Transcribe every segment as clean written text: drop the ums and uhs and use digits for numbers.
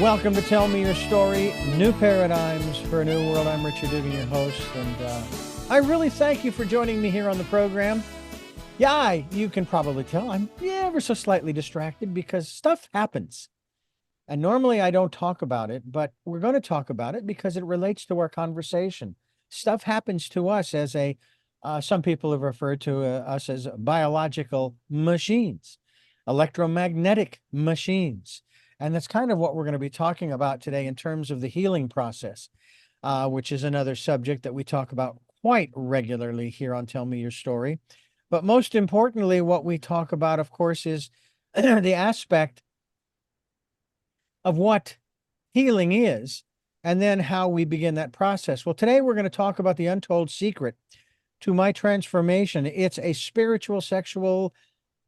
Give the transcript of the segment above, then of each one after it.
Welcome to Tell Me Your Story, New Paradigms for a New World. I'm Richard Dugan, your host, and I really thank you for joining me here on the program. You can probably tell I'm ever so slightly distracted because stuff happens. And normally I don't talk about it, but we're going to talk about it because it relates to our conversation. Stuff happens to us as some people have referred to us as biological machines, electromagnetic machines. And that's kind of what we're going to be talking about today in terms of the healing process, which is another subject that we talk about quite regularly here on Tell Me Your Story. But most importantly, what we talk about, of course, is the aspect of what healing is and then how we begin that process. Well, today we're going to talk about the untold secret to my transformation. It's a spiritual, sexual,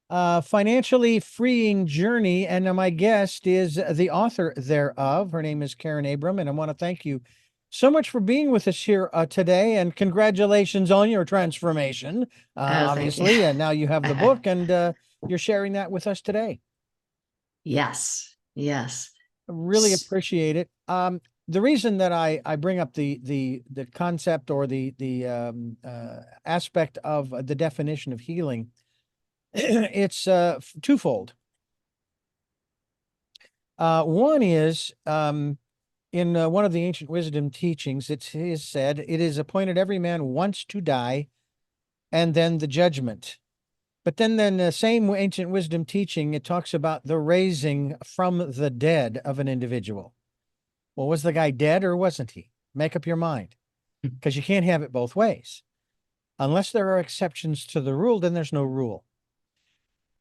financially freeing journey, and my guest is the author thereof. Her name is Karen Abrams, and I want to thank you so much for being with us here today, and congratulations on your transformation, obviously. And now you have the book, and you're sharing that with us today. Yes. I really appreciate it. The reason that I bring up the concept or the aspect of the definition of healing, it's twofold. One is in one of the ancient wisdom teachings, it is said, "It is appointed every man once to die, and then the judgment." But then the same ancient wisdom teaching, it talks about the raising from the dead of an individual. Well, was the guy dead or wasn't he? Make up your mind, because you can't have it both ways. Unless there are exceptions to the rule, then there's no rule.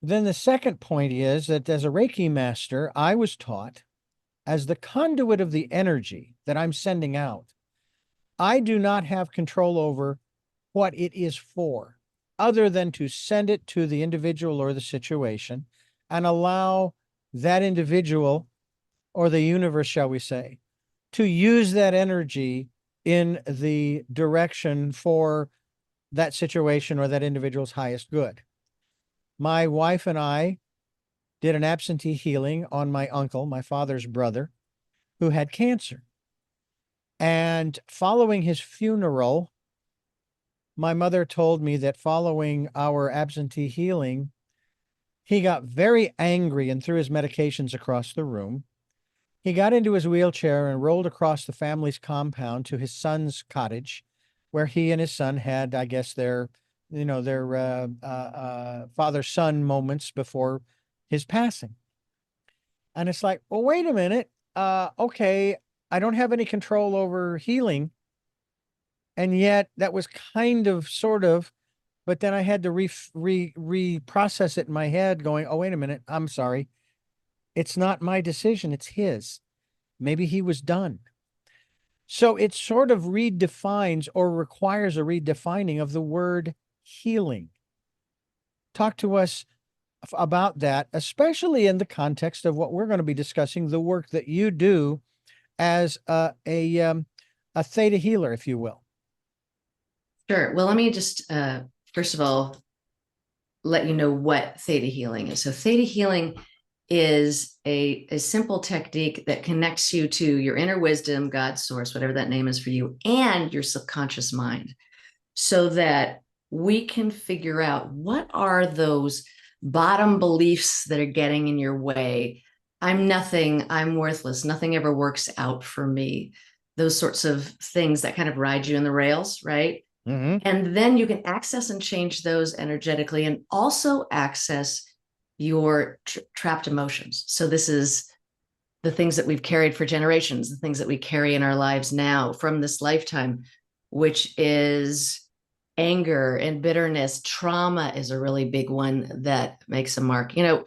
Then the second point is that as a Reiki master, I was taught as the conduit of the energy that I'm sending out, I do not have control over what it is for, other than to send it to the individual or the situation and allow that individual or the universe, shall we say, to use that energy in the direction for that situation or that individual's highest good. My wife and I did an absentee healing on my uncle, my father's brother, who had cancer. And following his funeral, my mother told me that following our absentee healing, he got very angry and threw his medications across the room. He got into his wheelchair and rolled across the family's compound to his son's cottage, where he and his son had, I guess, their father-son moments before his passing. And it's like, well, wait a minute. Okay, I don't have any control over healing. And yet that was kind of, sort of, but then I had to reprocess it in my head going, oh, wait a minute. I'm sorry. It's not my decision. It's his. Maybe he was done. So it sort of redefines or requires a redefining of the word healing. Talk to us about that, especially in the context of what we're going to be discussing, the work that you do as a Theta Healer, if you will. Sure. Well, let me just, first of all, let you know what Theta Healing is. So Theta Healing is a simple technique that connects you to your inner wisdom, God's source, whatever that name is for you, and your subconscious mind, so that we can figure out what are those bottom beliefs that are getting in your way. I'm nothing, I'm worthless, nothing ever works out for me. Those sorts of things that kind of ride you in the rails, right? Mm-hmm. And then you can access and change those energetically, and also access your trapped emotions. So this is the things that we've carried for generations, the things that we carry in our lives now from this lifetime, which is anger and bitterness. Trauma is a really big one that makes a mark. You know,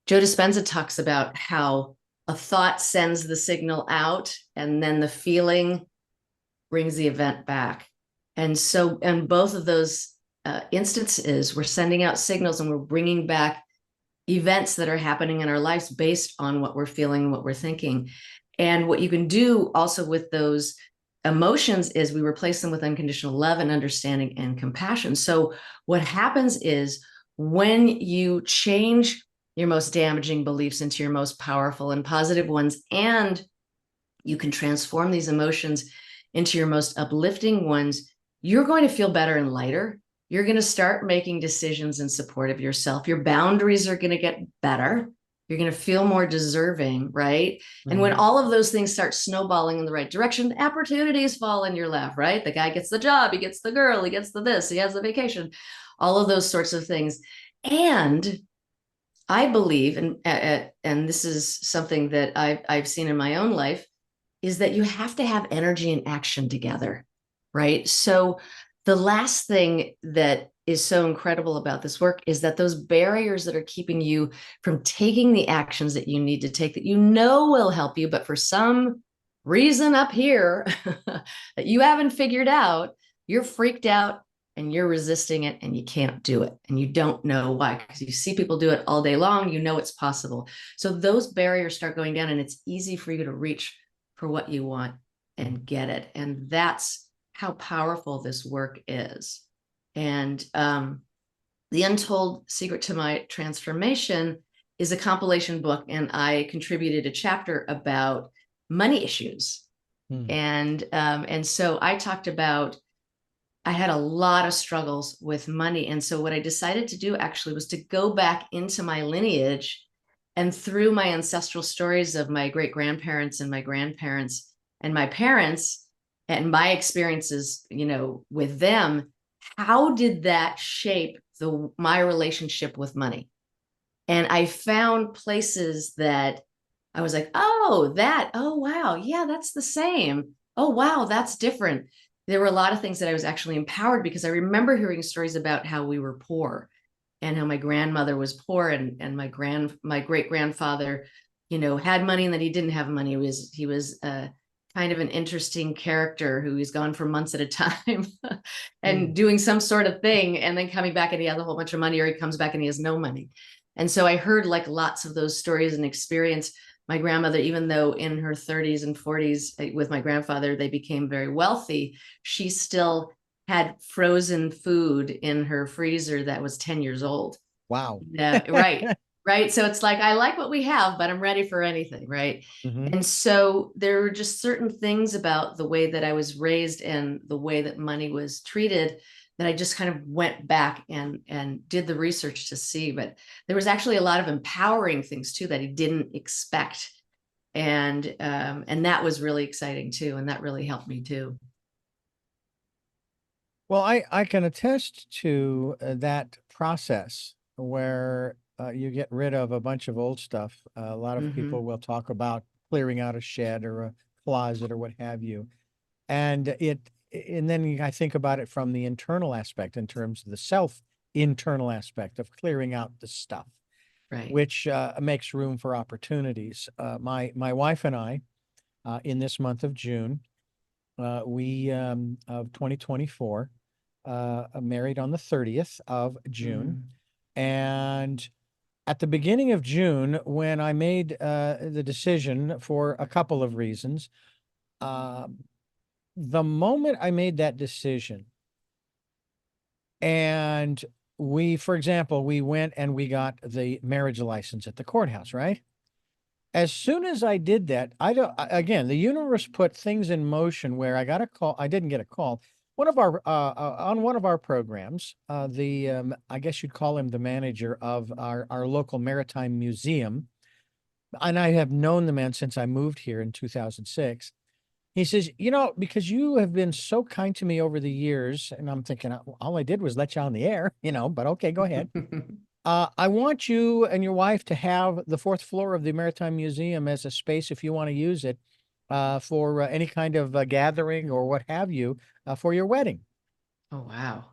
Joe Dispenza talks about how a thought sends the signal out, and then the feeling brings the event back. And so in both of those instances, we're sending out signals and we're bringing back events that are happening in our lives based on what we're feeling, what we're thinking. And what you can do also with those emotions is we replace them with unconditional love and understanding and compassion. So what happens is when you change your most damaging beliefs into your most powerful and positive ones, and you can transform these emotions into your most uplifting ones, you're going to feel better and lighter. You're going to start making decisions in support of yourself. Your boundaries are going to get better. You're going to feel more deserving, right? And when all of those things start snowballing in the right direction, opportunities fall in your lap, right? The guy gets the job, he gets the girl, he gets the this, he has the vacation, all of those sorts of things. And I believe, and this is something that I've seen in my own life, is that you have to have energy and action together, right? So the last thing that is so incredible about this work is that those barriers that are keeping you from taking the actions that you need to take, that you know will help you, but for some reason up here that you haven't figured out, you're freaked out and you're resisting it and you can't do it. And you don't know why, because you see people do it all day long, you know it's possible. So those barriers start going down and it's easy for you to reach for what you want and get it. And that's how powerful this work is. And The Untold Secret to My Transformation is a compilation book, and I contributed a chapter about money issues. And so I talked about, I had a lot of struggles with money. And so what I decided to do actually was to go back into my lineage and through my ancestral stories of my great grandparents and my grandparents and my parents and my experiences, you know, with them, how did that shape my relationship with money? And I found places that I was like, oh, wow, yeah, that's the same. Oh, wow, that's different. There were a lot of things that I was actually empowered because I remember hearing stories about how we were poor and how my grandmother was poor and my great grandfather, you know, had money and then he didn't have money. He was kind of an interesting character who is gone for months at a time and doing some sort of thing and then coming back and he has a whole bunch of money, or he comes back and he has no money. And so I heard like lots of those stories and experience. My grandmother, even though in her 30s and 40s with my grandfather, they became very wealthy, she still had frozen food in her freezer that was 10 years old. Wow. Yeah, right. Right. So it's like, I like what we have, but I'm ready for anything. Right. And so there were just certain things about the way that I was raised and the way that money was treated that I just kind of went back and did the research to see. But there was actually a lot of empowering things too that I didn't expect. And that was really exciting too. And that really helped me too. Well, I can attest to that process where you get rid of a bunch of old stuff. A lot of people will talk about clearing out a shed or a closet or what have you. And then I think about it from the internal aspect in terms of the internal aspect of clearing out the stuff, Right. which makes room for opportunities. My wife and I, in this month of June, we of 2024, married on the 30th of June. And at the beginning of June, when I made the decision for a couple of reasons, the moment I made that decision, and for example, we went and we got the marriage license at the courthouse, right? As soon as I did that, again, the universe put things in motion where I got a call. I didn't get a call. On one of our programs, I guess you'd call him the manager of our local maritime museum. And I have known the man since I moved here in 2006. He says, you know, because you have been so kind to me over the years, and I'm thinking, all I did was let you on the air, you know, but okay, go ahead. I want you and your wife to have the fourth floor of the Maritime Museum as a space if you want to use it for any kind of gathering or what have you for your wedding. Oh, wow.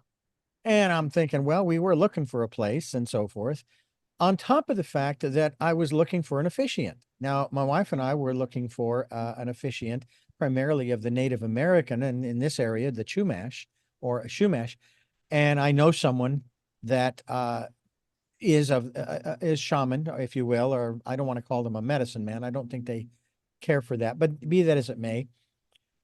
And I'm thinking, well, we were looking for a place and so forth. On top of the fact that I was looking for an officiant. Now, my wife and I were looking for an officiant, primarily of the Native American, and in this area, the Chumash or Shumash. And I know someone that is shaman, if you will, or I don't want to call them a medicine man. I don't think they care for that, but be that as it may,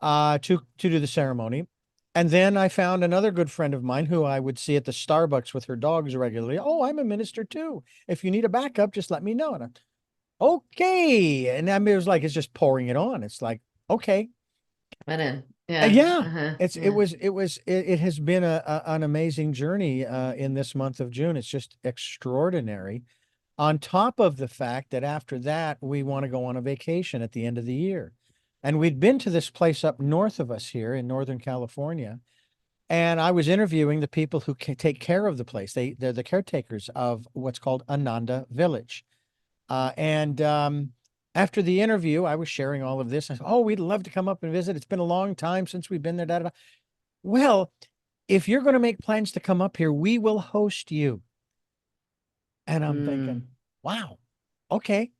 to do the ceremony. And then I found another good friend of mine who I would see at the Starbucks with her dogs regularly. Oh, I'm a minister too. If you need a backup, just let me know. And okay. And I mean, it was like, it's just pouring it on. It's like, Okay. Went in. Yeah. Yeah. Yeah. It has been an amazing journey in this month of June. It's just extraordinary. On top of the fact that after that, we want to go on a vacation at the end of the year. And we'd been to this place up north of us here in Northern California. And I was interviewing the people who take care of the place. They're the caretakers of what's called Ananda Village. And after the interview, I was sharing all of this. I said, "Oh, we'd love to come up and visit. It's been a long time since we've been there." Da, da, da. Well, if you're going to make plans to come up here, we will host you. And I'm thinking, Mm, wow, okay.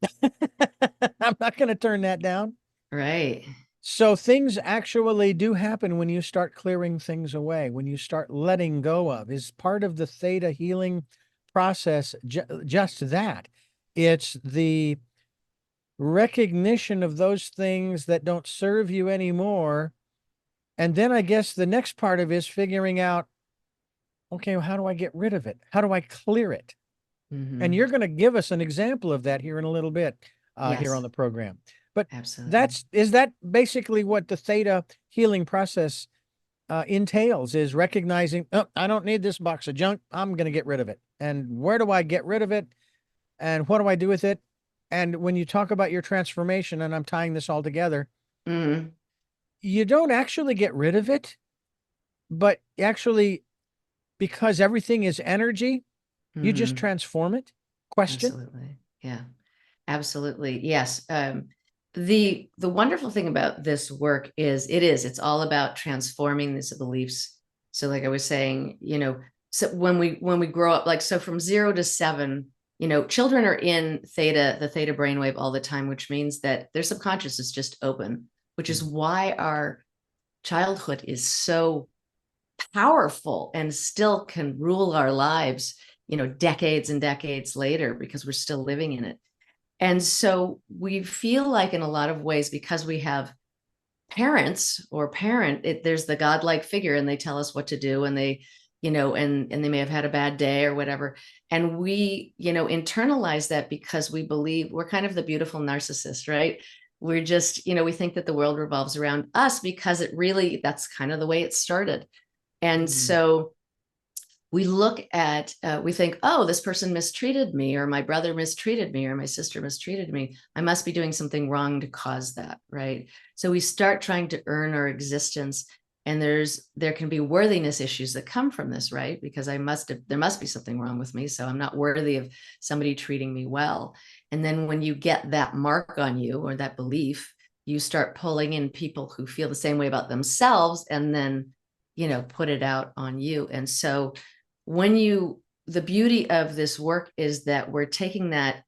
I'm not going to turn that down. right. So things actually do happen when you start clearing things away, when you start letting go of. Is part of the theta healing process just that. It's the recognition of those things that don't serve you anymore. And then I guess the next part of it is figuring out, okay, well, how do I get rid of it? How do I clear it? And Hmm. you're going to give us an example of that here in a little bit here on Yes, the program. But absolutely. is that basically what the theta healing process entails, is recognizing, oh, I don't need this box of junk. I'm going to get rid of it. And where do I get rid of it? And what do I do with it? And when you talk about your transformation, and I'm tying this all together, Hmm. you don't actually get rid of it, but actually, because everything is energy, you just Hmm. transform it. Question? Absolutely. Yeah. Absolutely. Yes. The wonderful thing about this work is it's all about transforming these beliefs. So like I was saying, so when we grow up, like, so from 0 to 7, children are in the theta brainwave all the time, which means that their subconscious is just open, which is Mm. why our childhood is so powerful and still can rule our lives, decades and decades later, because we're still living in it. And so we feel like, in a lot of ways, because we have parents or there's the godlike figure, and they tell us what to do, and they, and they may have had a bad day or whatever. And we, internalize that because we believe we're kind of the beautiful narcissist, right? We're just, we think that the world revolves around us because that's kind of the way it started. And Mm. so we think, oh, this person mistreated me, or my brother mistreated me, or my sister mistreated me. I must be doing something wrong to cause that, right? So we start trying to earn our existence. And there can be worthiness issues that come from this, right? Because there must be something wrong with me. So I'm not worthy of somebody treating me well. And then when you get that mark on you, or that belief, you start pulling in people who feel the same way about themselves, and then, put it out on you. And so the beauty of this work is that we're taking that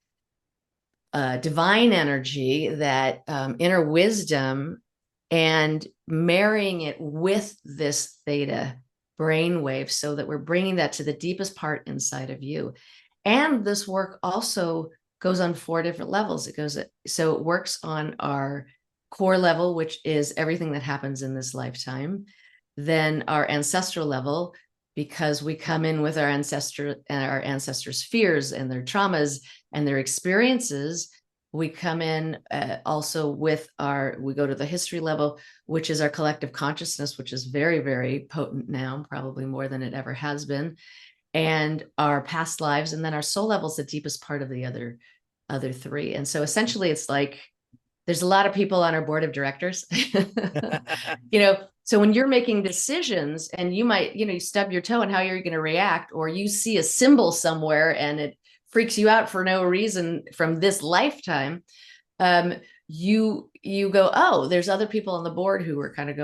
divine energy, that inner wisdom, and marrying it with this theta brainwave, so that we're bringing that to the deepest part inside of you. And this work also goes on 4 different levels. So it works on our core level, which is everything that happens in this lifetime, then our ancestral level, because we come in with our ancestors' fears and their traumas and their experiences. We come in also we go to the history level, which is our collective consciousness, which is very, very potent now, probably more than it ever has been, and our past lives. And then our soul level is the deepest part of the other three. And so essentially it's like there's a lot of people on our board of directors. So when you're making decisions, and you might, you stub your toe on how you're going to react, or you see a symbol somewhere and it freaks you out for no reason from this lifetime, um, you go, oh, there's other people on the board who are kind of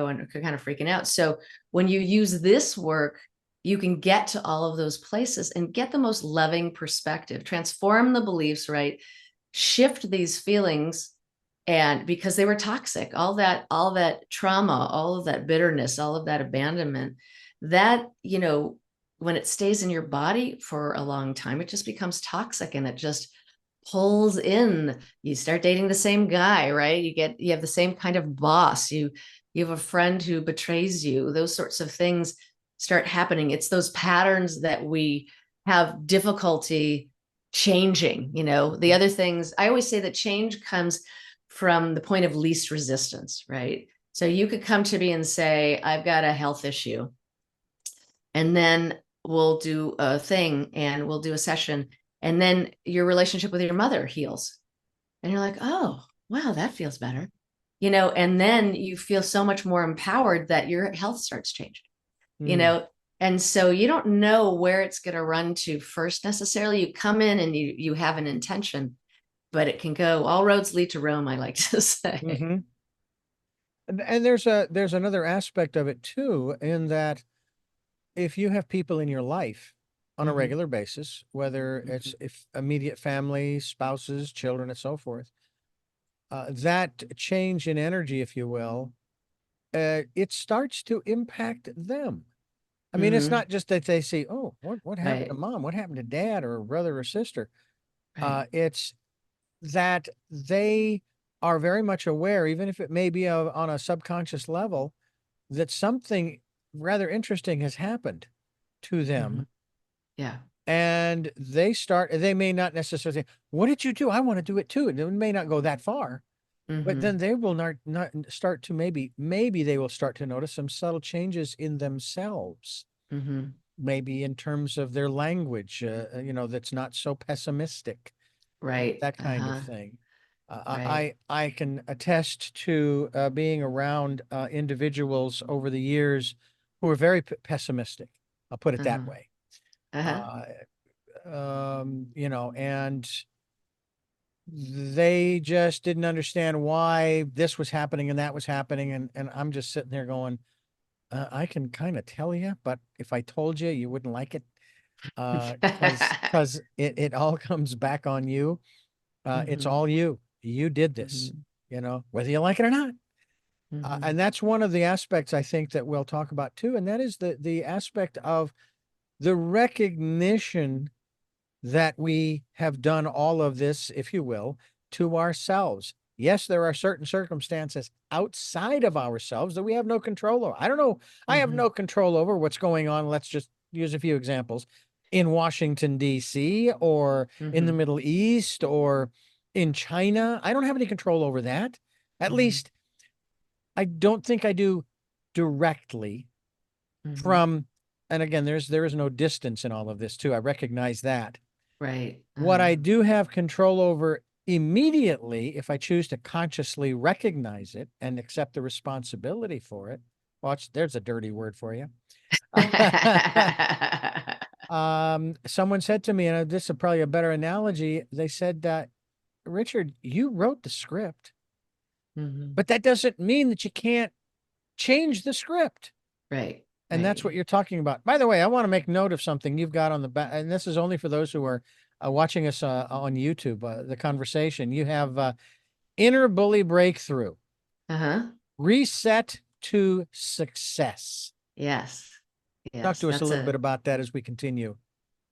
freaking out. So when you use this work, you can get to all of those places and get the most loving perspective, transform the beliefs, right? Shift these feelings. And because they were toxic, all that trauma, all of that bitterness, all of that abandonment, that, when it stays in your body for a long time, it just becomes toxic, and it just pulls in. You start dating the same guy, right? You have the same kind of boss. You have a friend who betrays you. Those sorts of things start happening. It's those patterns that we have difficulty changing. The other things, I always say that change comes from the point of least resistance, right? So you could come to me and say, I've got a health issue. And then we'll do a thing and we'll do a session. And then your relationship with your mother heals. And you're like, oh, wow, that feels better. And then you feel so much more empowered that your health starts changing, and so you don't know where it's going to run to first necessarily. You come in and you have an intention, but it can go, all roads lead to Rome, I like to say. Mm-hmm. And there's another aspect of it too, in that if you have people in your life on a Mm-hmm. regular basis, whether it's if immediate family, spouses, children, and so forth, that change in energy, if you will, it starts to impact them. I mean, it's Mm-hmm. not just that they say, "Oh, what happened to Right. mom? What happened to dad or brother or sister?" Right. It's that they are very much aware, even if it may be on a subconscious level, that something rather interesting has happened to Mm-hmm. them. Yeah. And they may not necessarily say, what did you do? I want to do it too. And it may not go that far, but Mm-hmm. then they will not start to maybe they will start to notice some subtle changes in themselves, Mm-hmm. maybe in terms of their language, that's not so pessimistic, Right. that kind of Uh-huh. thing. Right. I can attest to being around individuals over the years who are very pessimistic. I'll put it that Uh-huh. way. Uh-huh. Uh, and they just didn't understand why this was happening and that was happening. And I'm just sitting there going, I can kind of tell you, but if I told you, you wouldn't like it. Because it all comes back on you. It's Mm-hmm. all you. You did this, Mm-hmm. whether you like it or not. Mm-hmm. And that's one of the aspects I think that we'll talk about too. And that is the aspect of the recognition that we have done all of this, if you will, to ourselves. Yes, there are certain circumstances outside of ourselves that we have no control over. I don't know. I have Mm-hmm. no control over what's going on. Let's just use a few examples in Washington, D.C., or in the Mm-hmm. Middle East, or in China. I don't have any control over that. At Mm-hmm. least I don't think I do directly Mm-hmm. from, and again, there is no distance in all of this too. I recognize that. Right. What Uh-huh. I do have control over immediately, if I choose to consciously recognize it and accept the responsibility for it, watch, there's a dirty word for you. Someone said to me, and this is probably a better analogy. They said, Richard, you wrote the script, Mm-hmm. but that doesn't mean that you can't change the script. Right. And that's what Right. you're talking about. By the way, I want to make note of something you've got on the back, and this is only for those who are watching us on YouTube, the conversation. You have inner bully breakthrough, Uh-huh. reset to success. Yes. Talk Yes. to us a little bit about that as we continue.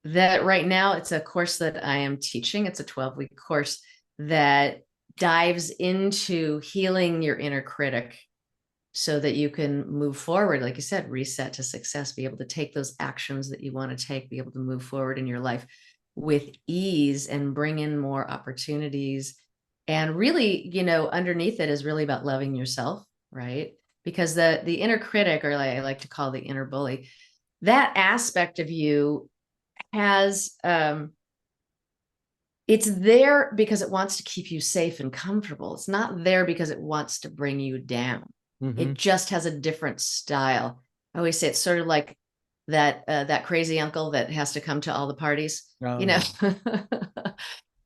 That right now it's a course that I am teaching. It's a 12-week course that dives into healing your inner critic so that you can move forward, like you said, reset to success, be able to take those actions that you want to take, be able to move forward in your life with ease and bring in more opportunities. And really, underneath it is really about loving yourself, right? Because the inner critic, or like I like to call the inner bully, that aspect of you has it's there because it wants to keep you safe and comfortable. It's not there because it wants to bring you down. Mm-hmm. It just has a different style. I always say it's sort of like that crazy uncle that has to come to all the parties. Oh, yeah.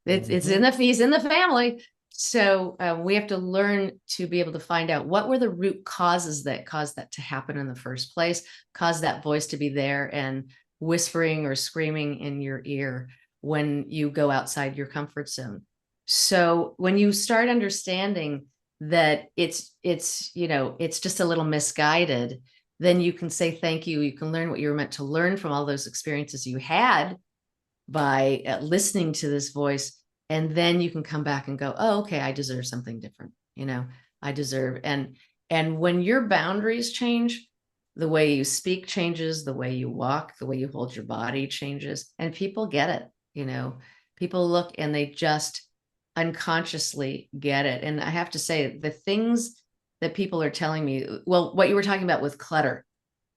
It's Mm-hmm. he's in the family. So we have to learn to be able to find out what were the root causes that caused that to happen in the first place, cause that voice to be there and whispering or screaming in your ear when you go outside your comfort zone. So when you start understanding that it's just a little misguided, then you can say thank you. You can learn what you were meant to learn from all those experiences you had by listening to this voice. And then you can come back and go, oh, okay, I deserve something different. I deserve. And when your boundaries change, the way you speak changes, the way you walk, the way you hold your body changes, and people get it. People look and they just unconsciously get it. And I have to say, the things that people are telling me, well, what you were talking about with clutter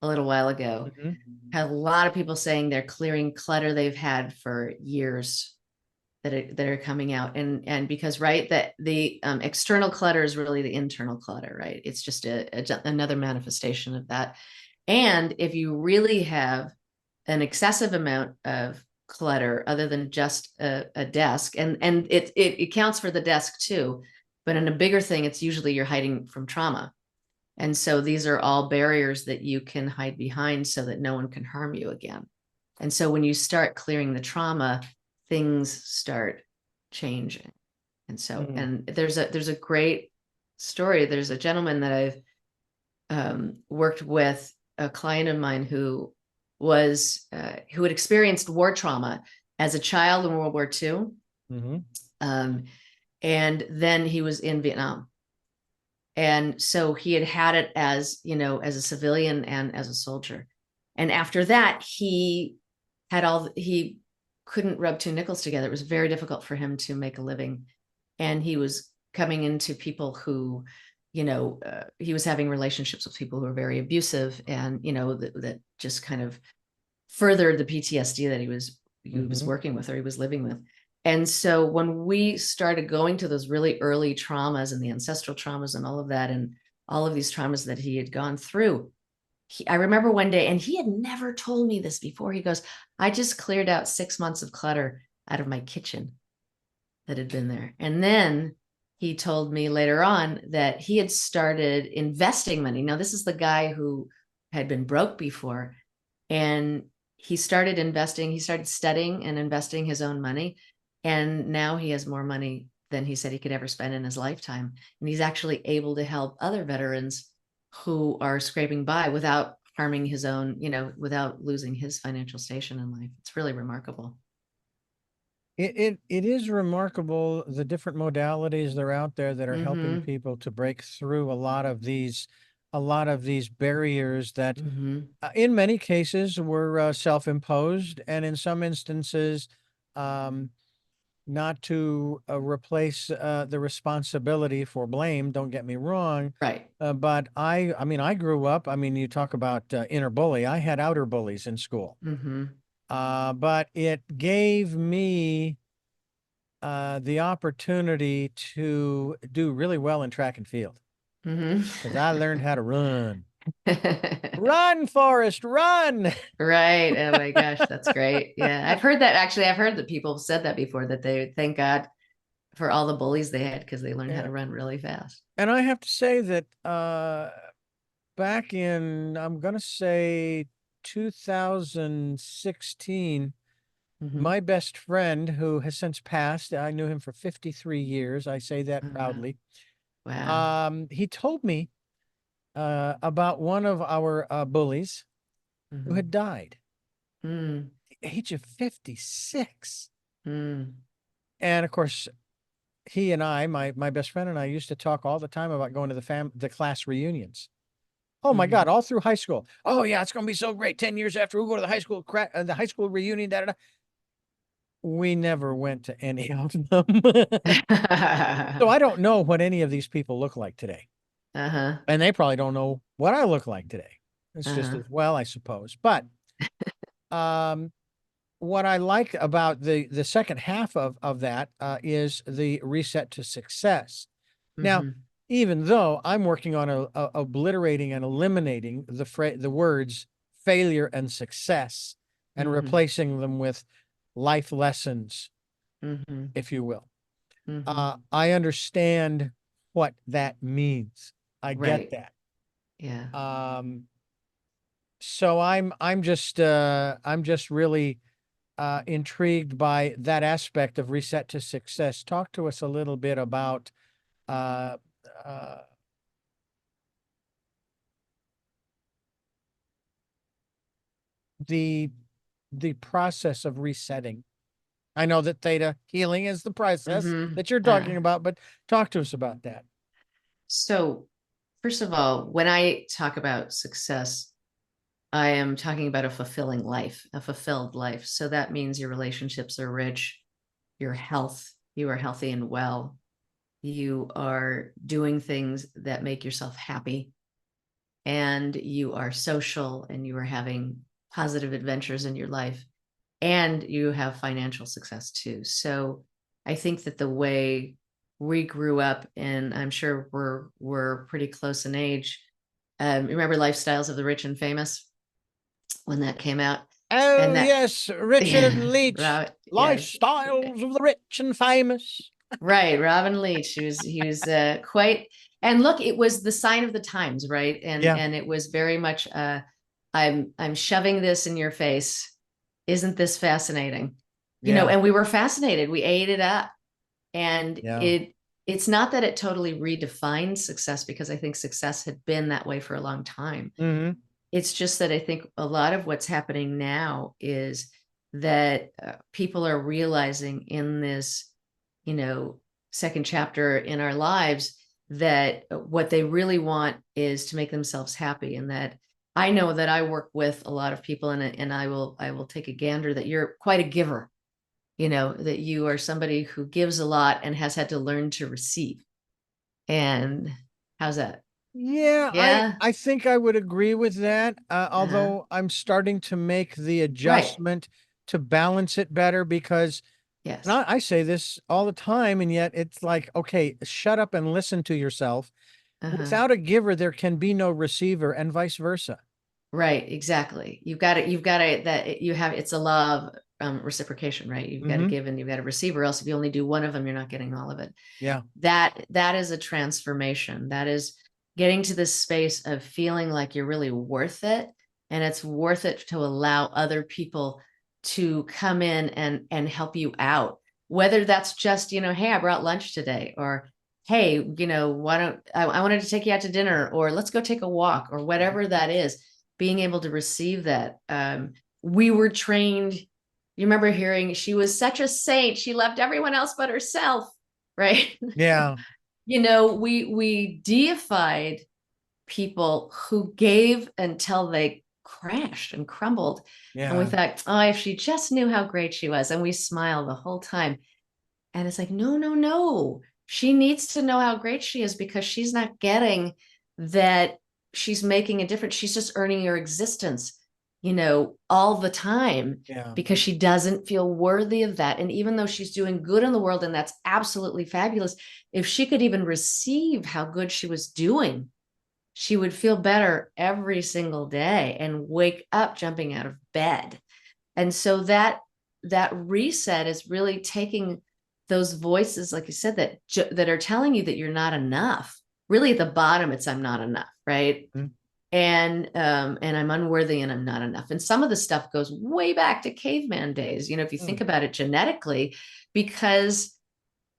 a little while ago, Mhm. had a lot of people saying they're clearing clutter they've had for years that are coming out. And because, right, that the external clutter is really the internal clutter, right? It's just another manifestation of that. And if you really have an excessive amount of clutter other than just a desk, and it counts for the desk too, but in a bigger thing, it's usually you're hiding from trauma. And so these are all barriers that you can hide behind so that no one can harm you again. And so when you start clearing the trauma, things start changing. And so, Mm. and there's a great story. There's a gentleman that I've worked with, a client of mine who had experienced war trauma as a child in World War II. Mhm. And then he was in Vietnam. And so he had it as, as a civilian and as a soldier. And after that, he couldn't rub two nickels together. It was very difficult for him to make a living. And he was coming into people who, he was having relationships with people who were very abusive, and, that just kind of furthered the PTSD that he was Mhm. working with, or he was living with. And so when we started going to those really early traumas and the ancestral traumas and all of that, and all of these traumas that he had gone through, I remember one day, and he had never told me this before. He goes, I just cleared out 6 months of clutter out of my kitchen that had been there. And then he told me later on that he had started investing money. Now, this is the guy who had been broke before. And he started investing, he started studying and investing his own money. And now he has more money than he said he could ever spend in his lifetime. And he's actually able to help other veterans who are scraping by without harming his own, without losing his financial station in life. It's really remarkable. It is remarkable the different modalities that are out there that are helping Mm-hmm. people to break through a lot of these barriers that Mm-hmm. in many cases were self-imposed, and in some instances um, not to replace the responsibility for blame. Don't get me wrong. Right. But I mean, I grew up, I mean, you talk about inner bully. I had outer bullies in school. Mm-hmm. But it gave me the opportunity to do really well in track and field because I learned how to run. Mm-hmm. Run, Forrest, run. Right. Oh my gosh, that's great. Yeah. I've heard that, actually. I've heard that people have said that before, that they thank God for all the bullies they had because they learned how Yeah. to run really fast. And I have to say that back in, I'm going to say 2016, Mm-hmm. my best friend, who has since passed, I knew him for 53 years. I say that Oh, wow. proudly. Wow. He told me about one of our bullies who Mm-hmm. had died Mm, at the age of 56. mm, And of course, he and I, my best friend and I, used to talk all the time about going to the class reunions. Oh my God, mm-hmm. all through high school. Oh yeah, it's going to be so great. 10 years after we go to the high school reunion, da, da, da. We never went to any of them. So I don't know what any of these people look like today. Uh-huh. And they probably don't know what I look like today. It's just Uh-huh. as well, I suppose. But um, what I like about the second half of that is the reset to success. Now, Mm-hmm. even though I'm working on obliterating and eliminating the words failure and success and Mm-hmm. replacing them with life lessons, Mm-hmm. if you will, Mm-hmm. I understand what that means. I get Right. that. Yeah. So I'm just really intrigued by that aspect of reset to success. Talk to us a little bit about uh, uh, the the process of resetting. I know that theta healing is the process Mm-hmm. that you're talking about, but talk to us about that. So first of all, when I talk about success, I am talking about a fulfilling life, a fulfilled life. So that means your relationships are rich, your health, you are healthy and well, you are doing things that make yourself happy, and you are social, and you are having positive adventures in your life, and you have financial success too. So I think that the way we grew up, and I'm sure we're pretty close in age. Remember Lifestyles of the Rich and Famous when that came out? Oh, And that, yes, Richard Leach, yes, Lifestyles of the Rich and Famous. right, Robin Leach. He was quite. And look, it was the sign of the times, right? Yeah. And it was very much, I'm shoving this in your face. Isn't this fascinating? Yeah. And we were fascinated. We ate it up. And Yeah. it's not that it totally redefined success, because I think success had been that way for a long time. Mm-hmm. It's just that I think a lot of what's happening now is that people are realizing in this, second chapter in our lives, that what they really want is to make themselves happy. And that I know that I work with a lot of people, and I will take a gander that you're quite a giver, that you are somebody who gives a lot and has had to learn to receive. And how's that? Yeah, Yeah. I think I would agree with that. Uh-huh. Although I'm starting to make the Right. adjustment to balance it better because, and Yes. I say this all the time, and yet it's like, okay, shut up and listen to yourself. Uh-huh. Without a giver, there can be no receiver, and vice versa. Right. Exactly. You've got to, that you have, it's a law of reciprocation, right? You've got to Mm-hmm. give and you've got to receive, or else if you only do one of them, you're not getting all of it. Yeah. That is a transformation. That is getting to this space of feeling like you're really worth it. And it's worth it to allow other people to come in and help you out. Whether that's just, hey, I brought lunch today, or hey, why don't I wanted to take you out to dinner, or let's go take a walk, or whatever that is, being able to receive that. We were trained. You remember hearing she was such a saint. She loved everyone else but herself, right? Yeah. We deified people who gave until they crashed and crumbled. And we Yeah. thought, oh, if she just knew how great she was. And we smiled the whole time. And it's like, no, no, no. She needs to know how great she is, because she's not getting that she's making a difference. She's just earning her existence, all the time, Yeah. because she doesn't feel worthy of that. And even though she's doing good in the world, and that's absolutely fabulous, if she could even receive how good she was doing, she would feel better every single day and wake up jumping out of bed. And so that reset is really taking those voices, like you said, that are telling you that you're not enough. Really, at the bottom, it's I'm not enough, right? Mhm. And I'm unworthy, and I'm not enough. And some of the stuff goes way back to caveman days. If you think about it genetically, because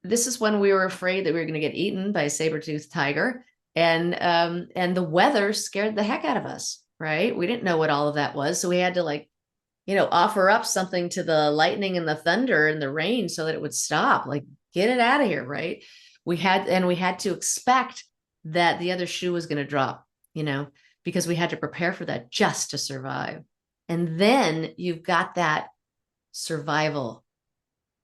this is when we were afraid that we were going to get eaten by a saber-toothed tiger, and the weather scared the heck out of us, right? We didn't know what all of that was, so we had to offer up something to the lightning and the thunder and the rain so that it would stop, like, get it out of here, right? We had to expect that the other shoe was going to drop, because we had to prepare for that just to survive. And then you've got that survival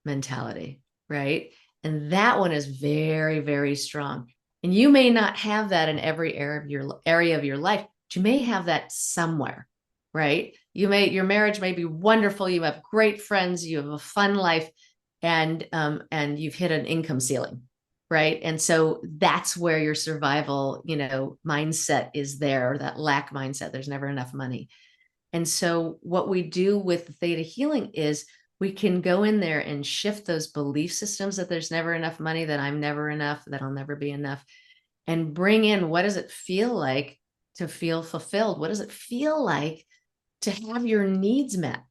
mentality, right? And that one is very, very strong. And you may not have that in every area of your life, but you may have that somewhere, right? Your marriage may be wonderful. You have great friends. You have a fun life, and you've hit an income ceiling, right? And so that's where your survival, mindset is there, or that lack mindset. There's never enough money. And so what we do with the Theta Healing is we can go in there and shift those belief systems that there's never enough money, that I'm never enough, that I'll never be enough, and bring in, what does it feel like to feel fulfilled? What does it feel like to have your needs met?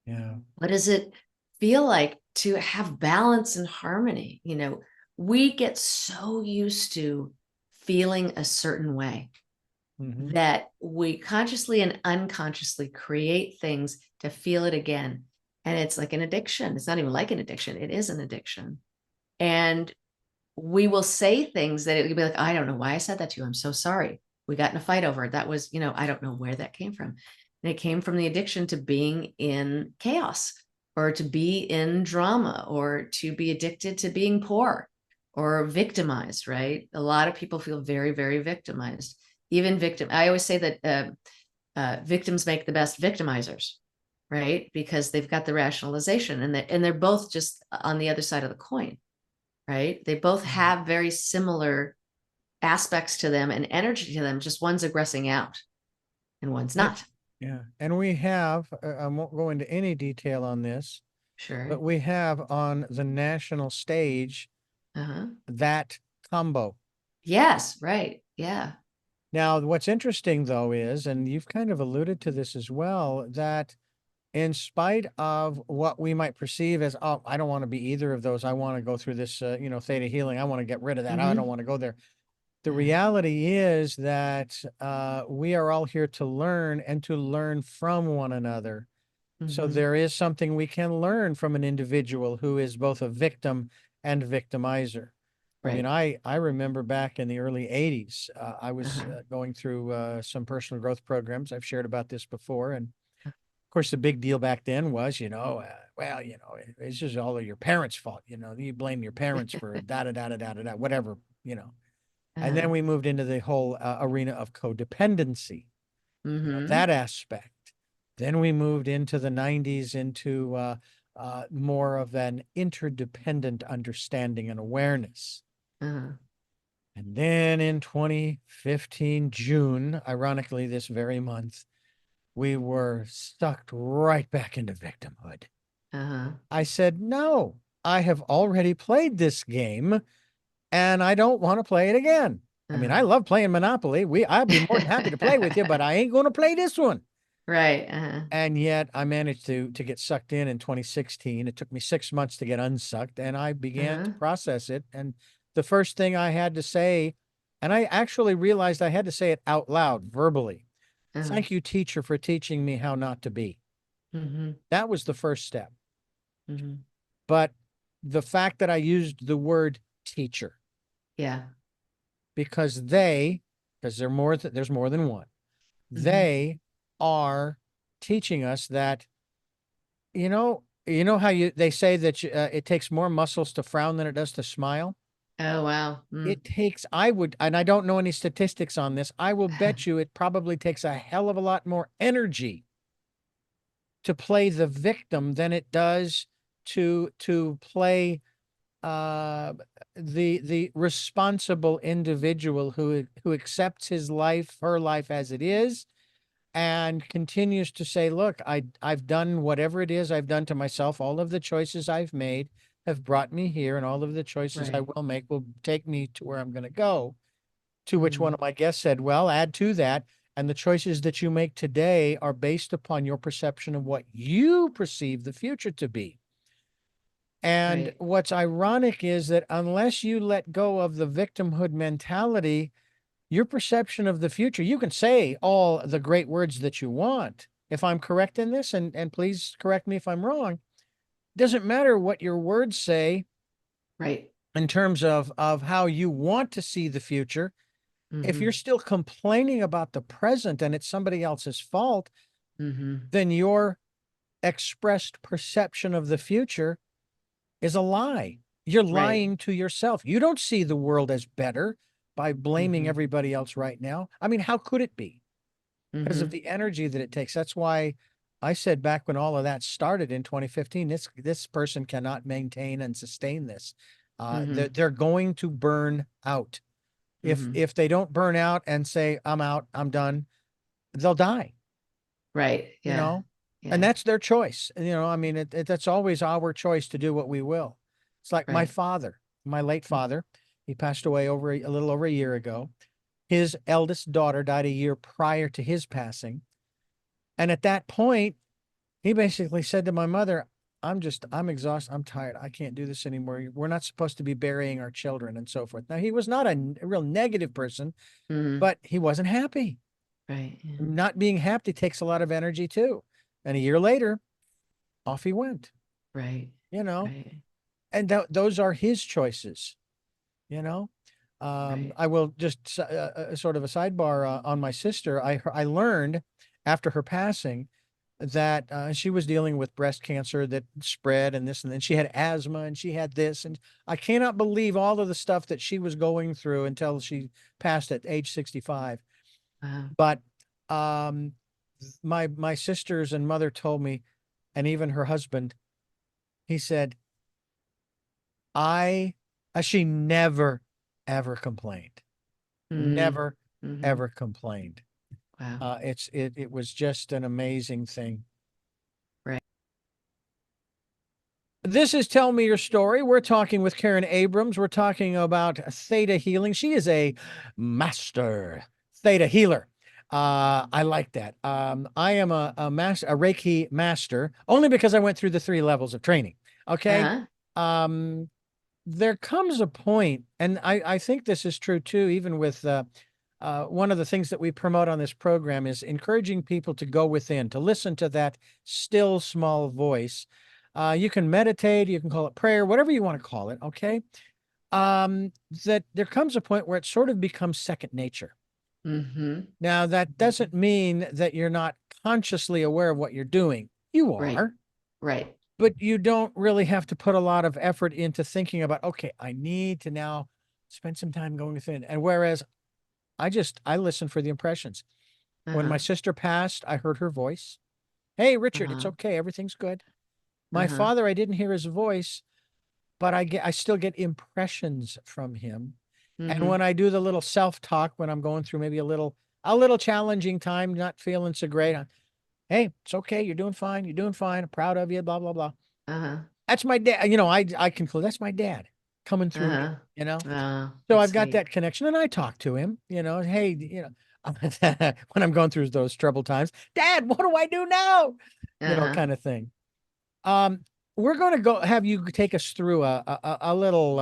Yeah. What does it feel like to have balance and harmony? We get so used to feeling a certain way Mm-hmm. that we consciously and unconsciously create things to feel it again. And it's like an addiction. It's not even like an addiction. It is an addiction. And we will say things that it would be like, I don't know why I said that to you. I'm so sorry. We got in a fight over it. That was, I don't know where that came from. And it came from the addiction to being in chaos. or to be in drama, or to be addicted to being poor or victimized, right? A lot of people feel very, very victimized. Even victim, I always say that victims make the best victimizers, right? Because they've got the rationalization, and they're both just on the other side of the coin, right? They both have very similar aspects to them and energy to them, just one's aggressing out and one's And, not. yeah. And we have, I won't go into any detail on this, but Sure. we have on the national stage Uh-huh. that combo. Yes, right. Yeah. Now, what's interesting though is, and you've kind of alluded to this as well, that in spite of what we might perceive as, oh, I don't want to be either of those. I want to go through this, theta healing. I want to get rid of that. I don't Mm-hmm. want to go there. The Uh-huh. reality is that we are all here to learn and to learn from one another. So Mm-hmm. there is something we can learn from an individual who is both a victim and victimizer. I mean, Right. I remember back in the early 80s, I was Uh-huh. going through some personal growth programs. I've shared about this before. And of course, the big deal back then was, well, it's just all of your parents' fault. You blame your parents for da da da da da da da, whatever, you know. And Uh-huh. then we moved into the whole arena of codependency, Mm-hmm. that aspect. Then we moved into the 90s into more of an interdependent understanding and awareness. Uh-huh. And then in 2015, June, ironically, this very month, we were sucked right back into victimhood. Uh-huh. I said, no, I have already played this game and I don't want to play it again. I mean, I Uh-huh. love playing Monopoly. I'd be more than happy to play with you, but I ain't going to play this one. Right. Uh-huh. And yet I managed to get sucked in 2016. It took me 6 months to get unsucked, and I began to Uh-huh. process it. And the first thing I had to say, and I actually realized I had to say it out loud, verbally. Uh-huh. Thank you, teacher, for teaching me how not to be. Mm-hmm. That was the first step. Mm-hmm. But the fact that I used the word teacher, Yeah. because because there's more than one, Mm-hmm. they are teaching us that how they say that it takes more muscles to frown than it does to smile. Oh, wow. Mm. It takes, I would, and I don't know any statistics on this. I will bet you it probably takes a hell of a lot more energy to play the victim than it does to play uh the responsible individual who accepts his life, her life as it is, and continues to say, look, I've done whatever it is I've done to myself. All of the choices I've made have brought me here, and all of the choices I Right. will make will take me to where I'm going to go. To which one Mm. of my guests said, well, add to that, and the choices that you make today are based upon your perception of what you perceive the future to be. And Right. what's ironic is that unless you let go of the victimhood mentality, your perception of the future, you can say all the great words that you want. If I'm correct in this, and please correct me if I'm wrong, doesn't matter what your words say Right. in terms of how you want to see the future. If you're Mm-hmm. still complaining about the present and it's somebody else's fault, Mm-hmm. then your expressed perception of the future is a lie. You're Right. lying to yourself. You don't see the world as better by blaming Mm-hmm. everybody else right now. I mean, how could it be? Because of Mm-hmm. the energy that it takes. That's why I said back when all of that started in 2015, this person cannot maintain and sustain this. Mm-hmm. They're going to burn out. Mm-hmm. If they don't burn out and say, I'm out, I'm done, they'll die, Right. you Yeah. know? And Yeah. that's their choice. I mean, that's always our choice to do what we will. It's like my Right. father, my late father, he passed away a little over a year ago. His eldest daughter died a year prior to his passing. And at that point, he basically said to my mother, I'm exhausted. I'm tired. I can't do this anymore. We're not supposed to be burying our children and so forth. Now, he was not a real negative person, Mm-hmm. but he wasn't happy. Right. Yeah. Not being happy takes a lot of energy too. And a year later, off he went, Right. you know, Right. and those are his choices, you know. Right. I will just sort of a sidebar on my sister. I learned after her passing that she was dealing with breast cancer that spread and this, and then she had asthma and she had this. And I cannot believe all of the stuff that she was going through until she passed at age 65. Wow. But um, my sisters and mother told me, and even her husband, he said, I, she never, ever complained. Mm-hmm. Never, Mm-hmm. ever complained. Wow. It was just an amazing thing. Right. This is Tell Me Your Story. We're talking with Karen Abrams. We're talking about Theta Healing. She is a master Theta Healer. I like that. I am a master, a Reiki master, only because I went through the 3 levels of training. Okay. Uh-huh. Um, there comes a point, and I think this is true too, even with one of the things that we promote on this program is encouraging people to go within, to listen to that still small voice. You can meditate, you can call it prayer, whatever you want to call it. Okay. That there comes a point where it sort of becomes second nature. Mm-hmm. Now, that doesn't mean that you're not consciously aware of what you're doing. You Right. are, Right. but you don't really have to put a lot of effort into thinking about, okay, I need to now spend some time going within. And whereas I listen for the impressions. When my Uh-huh. sister passed, I heard her voice. Hey, Richard, it's Uh-huh. okay. Everything's good. My Uh-huh. father, I didn't hear his voice, but I still get impressions from him. And Mm-hmm. when I do the little self-talk, when I'm going through maybe a little challenging time, not feeling so great, hey, it's okay. You're doing fine. You're doing fine. I'm proud of you, blah, blah, blah. Uh-huh. That's my dad. I conclude that's my dad coming through me, Uh-huh. you know? So That's I've got sweet. that connection and I talk to him, hey, when I'm going through those troubled times, Dad, what do I do now? Uh-huh. Kind of thing. Um, we're going to go have you take us through a little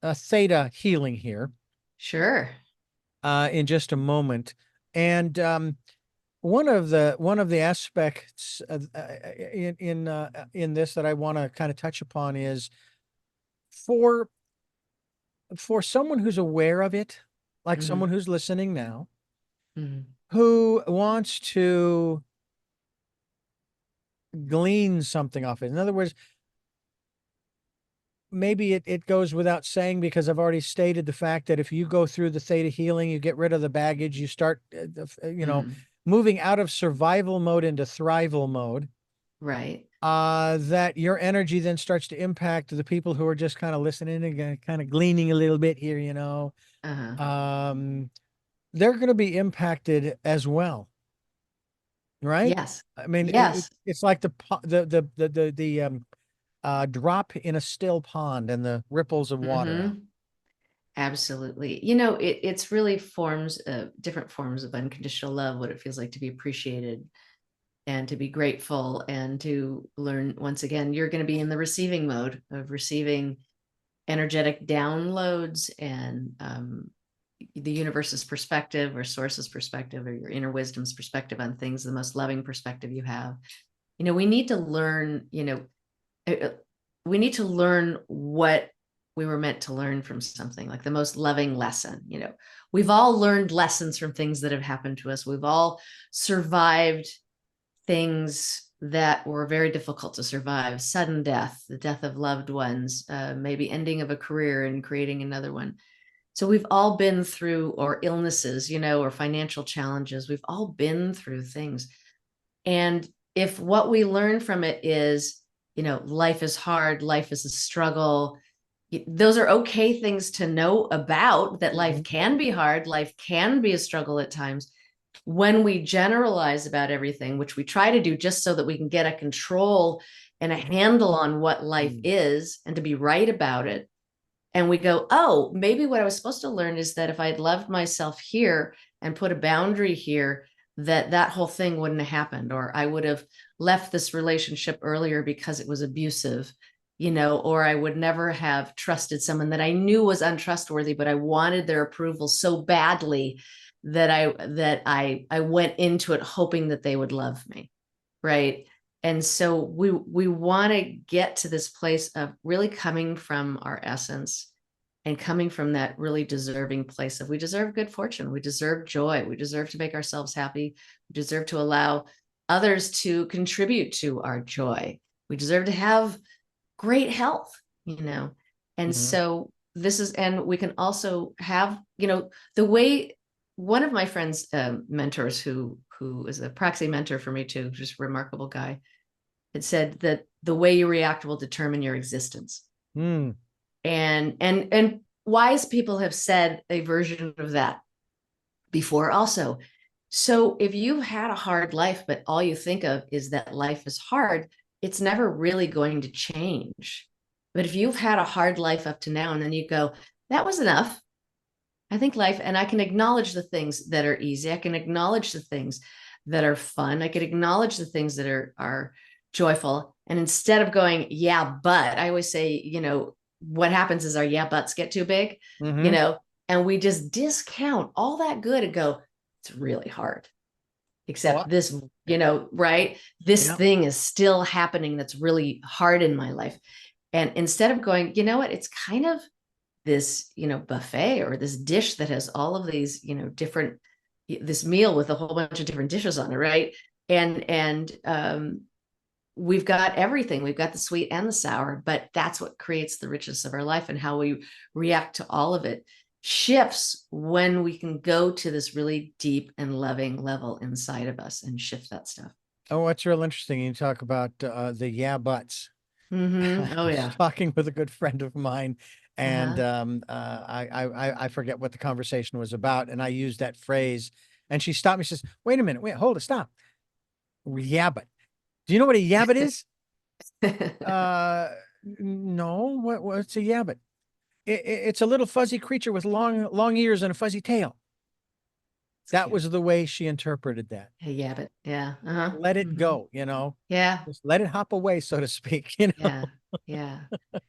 a theta healing here Sure. in just a moment. And one of the aspects in this that I want to kind of touch upon is for someone who's aware of it, like Mm-hmm. someone who's listening now, Mm-hmm. who wants to glean something off it. In other words, maybe it goes without saying because I've already stated the fact that if you go through the theta healing, you get rid of the baggage, you start, Mm-hmm. moving out of survival mode into thrival mode. Right. That your energy then starts to impact the people who are just kind of listening and kind of gleaning a little bit here, Uh-huh. um, they're going to be impacted as well, right? Yes. I mean, Yes. it's like the drop in a still pond and the ripples of water out. Mm-hmm. Absolutely. It's really different forms of unconditional love, what it feels like to be appreciated and to be grateful and to learn once again, you're going to be in the receiving mode of receiving energetic downloads and the universe's perspective or source's perspective or your inner wisdom's perspective on things, the most loving perspective you have. We need to learn, uh, we need to learn what we were meant to learn from something, like the most loving lesson. We've all learned lessons from things that have happened to us. We've all survived things that were very difficult to survive: sudden death, the death of loved ones, maybe ending of a career and creating another one. So we've all been through, or illnesses, or financial challenges. We've all been through things. And if what we learn from it is, life is hard, life is a struggle, those are okay things to know about, that life Mhm. can be hard, life can be a struggle at times. When we generalize about everything, which we try to do just so that we can get a control and a handle on what life Mm. is and to be right about it, and we go, oh, maybe what I was supposed to learn is that if I'd loved myself here and put a boundary here, that whole thing wouldn't have happened, or I would have left this relationship earlier because it was abusive, or I would never have trusted someone that I knew was untrustworthy, but I wanted their approval so badly that I went into it hoping that they would love me. Right. And so we want to get to this place of really coming from our essence and coming from that really deserving place of, we deserve good fortune, we deserve joy, we deserve to make ourselves happy, we deserve to allow others to contribute to our joy. We deserve to have great health, And so this is, and we can also have, the way one of my friends, mentors who is a proxy mentor for me too, just a remarkable guy, had said that the way you react will determine your existence. Mm. And wise people have said a version of that before also. So if you've had a hard life, but all you think of is that life is hard, it's never really going to change. But if you've had a hard life up to now, and then you go, that was enough. I think life, and I can acknowledge the things that are easy. I can acknowledge the things that are fun. I can acknowledge the things that are joyful. And instead of going, yeah, but I always say, what happens is our yeah, buts get too big, and we just discount all that good and go, it's really hard. Except this, right? This thing is still happening that's really hard in my life. And instead of going, you know what, it's kind of this, buffet or this dish that has all of these, different, this meal with a whole bunch of different dishes on it, right? And we've got everything. We've got the sweet and the sour, but that's what creates the richness of our life, and how we react to all of it shifts when we can go to this really deep and loving level inside of us and shift that stuff. Oh, what's real interesting. You talk about the yeah buts. Oh yeah. Talking with a good friend of mine, and I forget what the conversation was about, and I used that phrase, and she stopped me. She says, "Wait a minute, wait, hold it, stop. Yabbit. Do you know what a yabbit is?" No. What's a yabbit? It's a little fuzzy creature with long ears and a fuzzy tail. That was the way she interpreted that. A yabbit. Yeah. Let it go, Yeah. Just let it hop away, so to speak, Yeah. Yeah.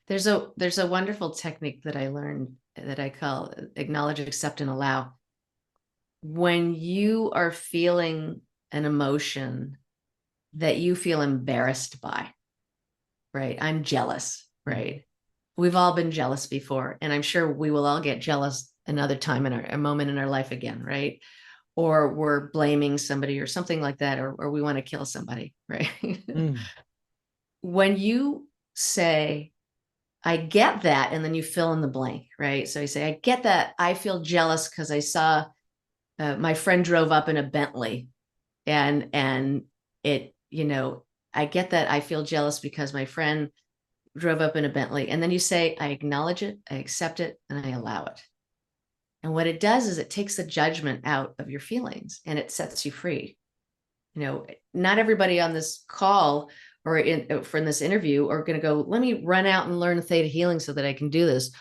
There's a wonderful technique that I learned that I call acknowledge, accept, and allow. When you are feeling an emotion that you feel embarrassed by, right? I'm jealous, right? We've all been jealous before, and I'm sure we will all get jealous another time in a moment in our life again, right? Or we're blaming somebody or something like that, or we want to kill somebody, right? When you say, I get that, and then you fill in the blank, right? So you say, I get that. I feel jealous because I saw my friend drove up in a Bentley, and it, I get that. I feel jealous because my friend drove up in a Bentley. And then you say, I acknowledge it, I accept it, and I allow it. And what it does is it takes the judgment out of your feelings and it sets you free. Not everybody on this call or from this interview are going to go, let me run out and learn Theta Healing so that I can do this.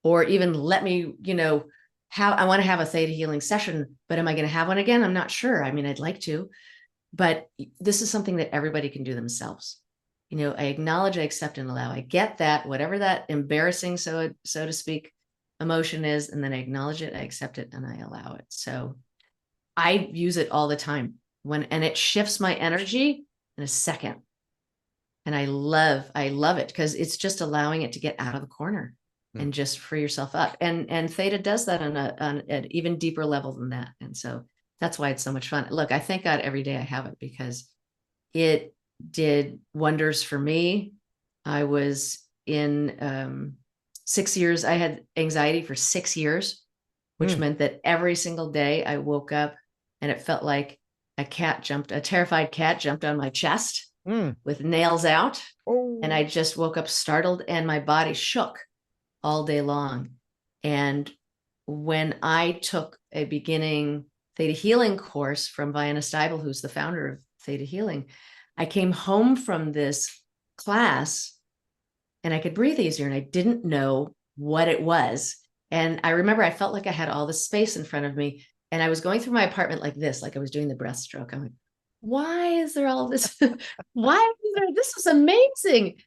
Or even let me, I want to have a Theta Healing session, but am I going to have one again? I'm not sure. I mean, I'd like to, but this is something that everybody can do themselves. I acknowledge, I accept, and allow. I get that, whatever that embarrassing, so to speak, emotion is, and then I acknowledge it, I accept it, and I allow it. So I use it all the time and it shifts my energy in a second. And I love it because it's just allowing it to get out of the corner and just free yourself up. And Theta does that on an even deeper level than that. And so that's why it's so much fun. Look, I thank God every day I have it because it did wonders for me. I was in 6 years. I had anxiety for 6 years, which meant that every single day I woke up and it felt like a terrified cat jumped on my chest with nails out. Oh. And I just woke up startled and my body shook all day long. And when I took a beginning Theta Healing course from Vianna Steibel, who's the founder of Theta Healing, I came home from this class and I could breathe easier and I didn't know what it was. And I remember I felt like I had all this space in front of me and I was going through my apartment like this, like I was doing the breaststroke. I'm like, why is there all this? This is amazing.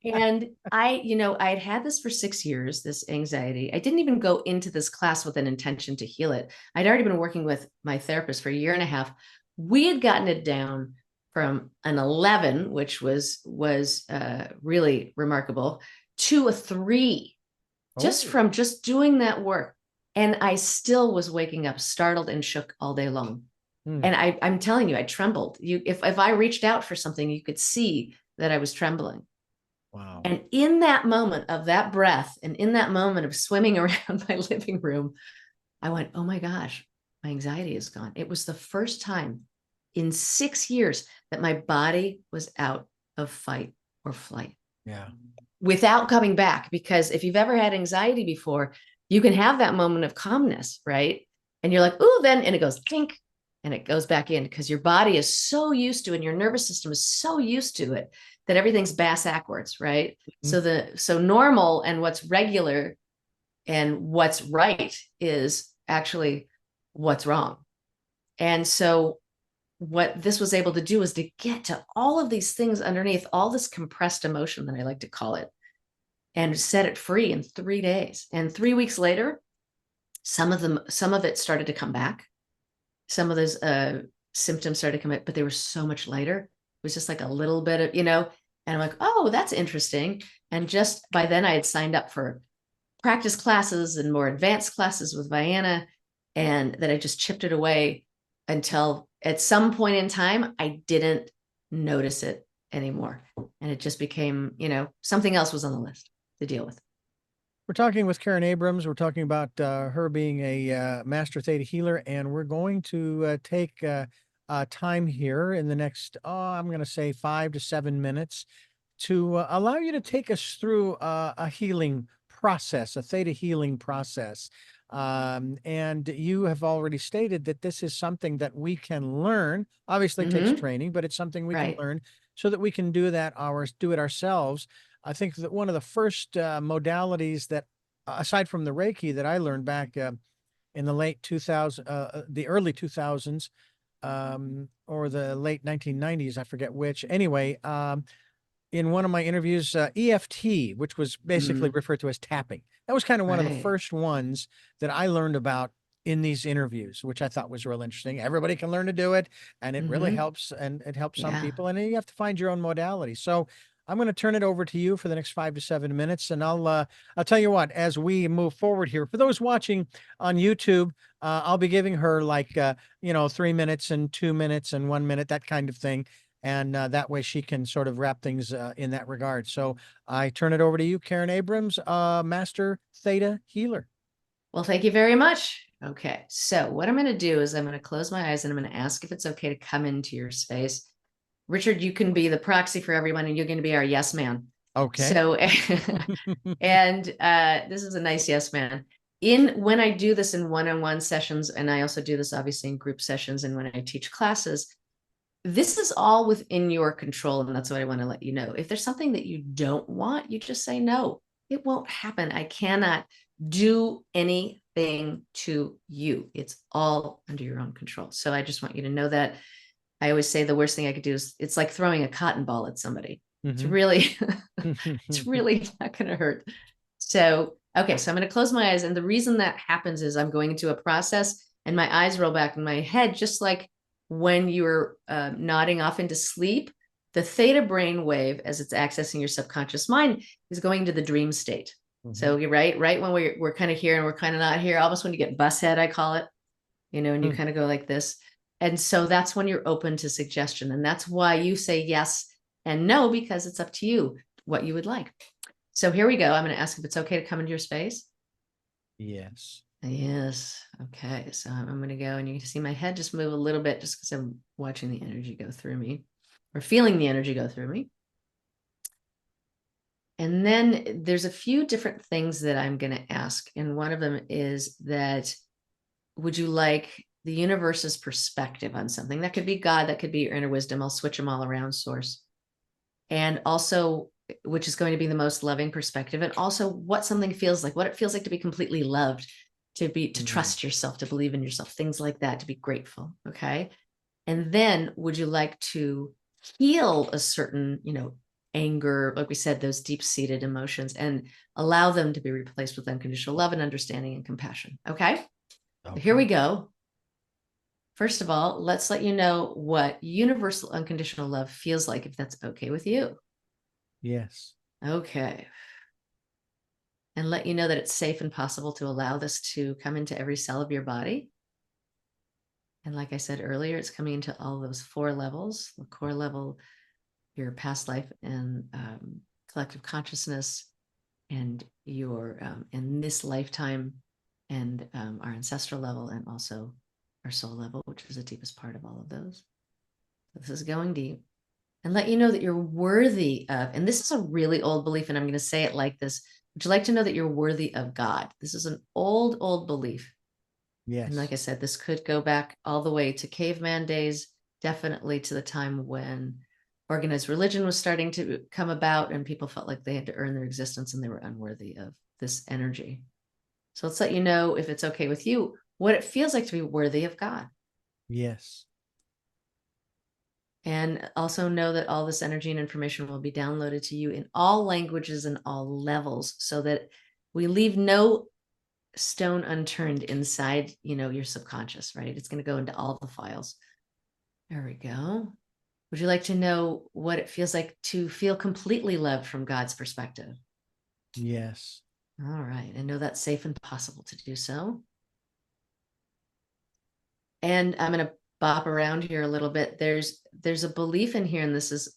And I had this for 6 years, this anxiety. I didn't even go into this class with an intention to heal it. I'd already been working with my therapist for a year and a half. We had gotten it down from an 11, which was really remarkable, to a 3, just from just doing that work. And I still was waking up startled and shook all day long. Hmm. And I'm telling you, I trembled. If I reached out for something, you could see that I was trembling. Wow. And in that moment of that breath, and in that moment of swimming around my living room, I went, oh my gosh, my anxiety is gone. It was the first time in 6 years that my body was out of fight or flight Yeah. without coming back. Because if you've ever had anxiety before, you can have that moment of calmness, right? And you're like, ooh, then, and it goes tink, and it goes back in because your body is so used to it, and your nervous system is so used to it that everything's bass backwards, right? Mhm. So normal and what's regular and what's right is actually what's wrong. And so what this was able to do is to get to all of these things underneath, all this compressed emotion that I like to call it, and set it free in 3 days. And 3 weeks later, some of it started to come back. Some of those symptoms started to come back, but they were so much lighter. It was just like a little bit of, and I'm like, oh, that's interesting. And just by then I had signed up for practice classes and more advanced classes with Vienna, and that I just chipped it away until at some point in time, I didn't notice it anymore. And it just became, something else was on the list to deal with. We're talking with Karen Abrams. We're talking about her being a Master Theta Healer, and we're going to take time here in the next, I'm going to say 5 to 7 minutes to allow you to take us through a healing process, a Theta healing process. And you have already stated that this is something that we can learn. Obviously, it takes training, but it's something we can Right. learn so that we can do it ourselves. I think that one of the first modalities that, aside from the Reiki, that I learned back in the late 2000, the early 2000s, or the late 1990s, I forget which. Anyway, in one of my interviews, EFT, which was basically referred to as tapping. That was kind of one of the Right. first ones that I learned about in these interviews, which I thought was real interesting. Everybody can learn to do it, and it really helps, and it helps some Yeah. people, and then you have to find your own modality. So I'm going to turn it over to you for the next 5 to 7 minutes, and I'll tell you what, as we move forward here, for those watching on YouTube, I'll be giving her like 3 minutes and 2 minutes and 1 minute, that kind of thing, and that way she can sort of wrap things in that regard. So I turn it over to you, Karen Abrams, Master Theta Healer. Well, thank you very much. Okay. So what I'm going to do is I'm going to close my eyes and I'm going to ask if it's okay to come into your space. Richard, you can be the proxy for everyone and you're going to be our yes man. Okay. So, and this is a nice yes man. When I do this in one-on-one sessions, and I also do this obviously in group sessions and when I teach classes, this is all within your control. And that's what I want to let you know. If there's something that you don't want, you just say no. It won't happen. I cannot do anything to you. It's all under your own control. So I just want you to know that. I always say the worst thing I could do is it's like throwing a cotton ball at somebody. It's Mhm. really, it's really not going to hurt. So, okay, so I'm going to close my eyes. And the reason that happens is I'm going into a process and my eyes roll back in my head, just like when you're nodding off into sleep. The theta brain wave, as it's accessing your subconscious mind, is going to the dream state. So you're right when we're kind of here and we're kind of not here, almost when you get bus head, I call it, and you kind of go like this. And so that's when you're open to suggestion. And that's why you say yes and no, because it's up to you what you would like. So here we go. I'm going to ask if it's okay to come into your space. Yes. Yes. Okay. So I'm going to go and you can see my head just move a little bit just because I'm watching the energy go through me or feeling the energy go through me. And then there's a few different things that I'm going to ask. And one of them is that would you like the universe's perspective on something? That could be God, that could be your inner wisdom. I'll switch them all around, source. And also, which is going to be the most loving perspective, and also what something feels like, what it feels like to be completely loved, to trust yourself, to believe in yourself, things like that, to be grateful. Okay. And then would you like to heal a certain, anger, like we said, those deep-seated emotions, and allow them to be replaced with unconditional love and understanding and compassion? Okay. Here we go. First of all, let's let you know what universal unconditional love feels like, if that's okay with you. Yes. Okay. And let you know that it's safe and possible to allow this to come into every cell of your body. And like I said earlier, it's coming into all those 4 levels: the core level, your past life and collective consciousness, and your in this lifetime, and our ancestral level, and also our soul level, which is the deepest part of all of those. So this is going deep, and let you know that you're worthy of, and this is a really old belief, and I'm going to say it like this: would you like to know that you're worthy of God? This is an old belief. Yes. And like I said, this could go back all the way to caveman days, definitely to the time when organized religion was starting to come about and people felt like they had to earn their existence and they were unworthy of this energy. So let's let you know, if it's okay with you, what it feels like to be worthy of God. Yes. And also know that all this energy and information will be downloaded to you in all languages and all levels, so that we leave no stone unturned inside, your subconscious, right? It's going to go into all the files. There we go. Would you like to know what it feels like to feel completely loved from God's perspective? Yes. All right. I know that's safe and possible to do so. And I'm going to bop around here a little bit. There's a belief in here, and this is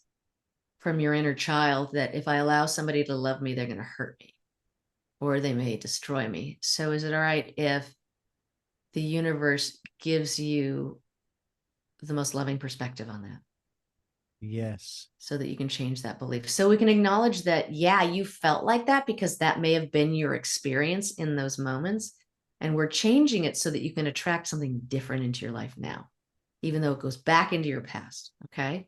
from your inner child, that if I allow somebody to love me, they're going to hurt me or they may destroy me. So is it all right if the universe gives you the most loving perspective on that? Yes. So that you can change that belief. So we can acknowledge that, yeah, you felt like that because that may have been your experience in those moments. And we're changing it so that you can attract something different into your life now, even though it goes back into your past. Okay.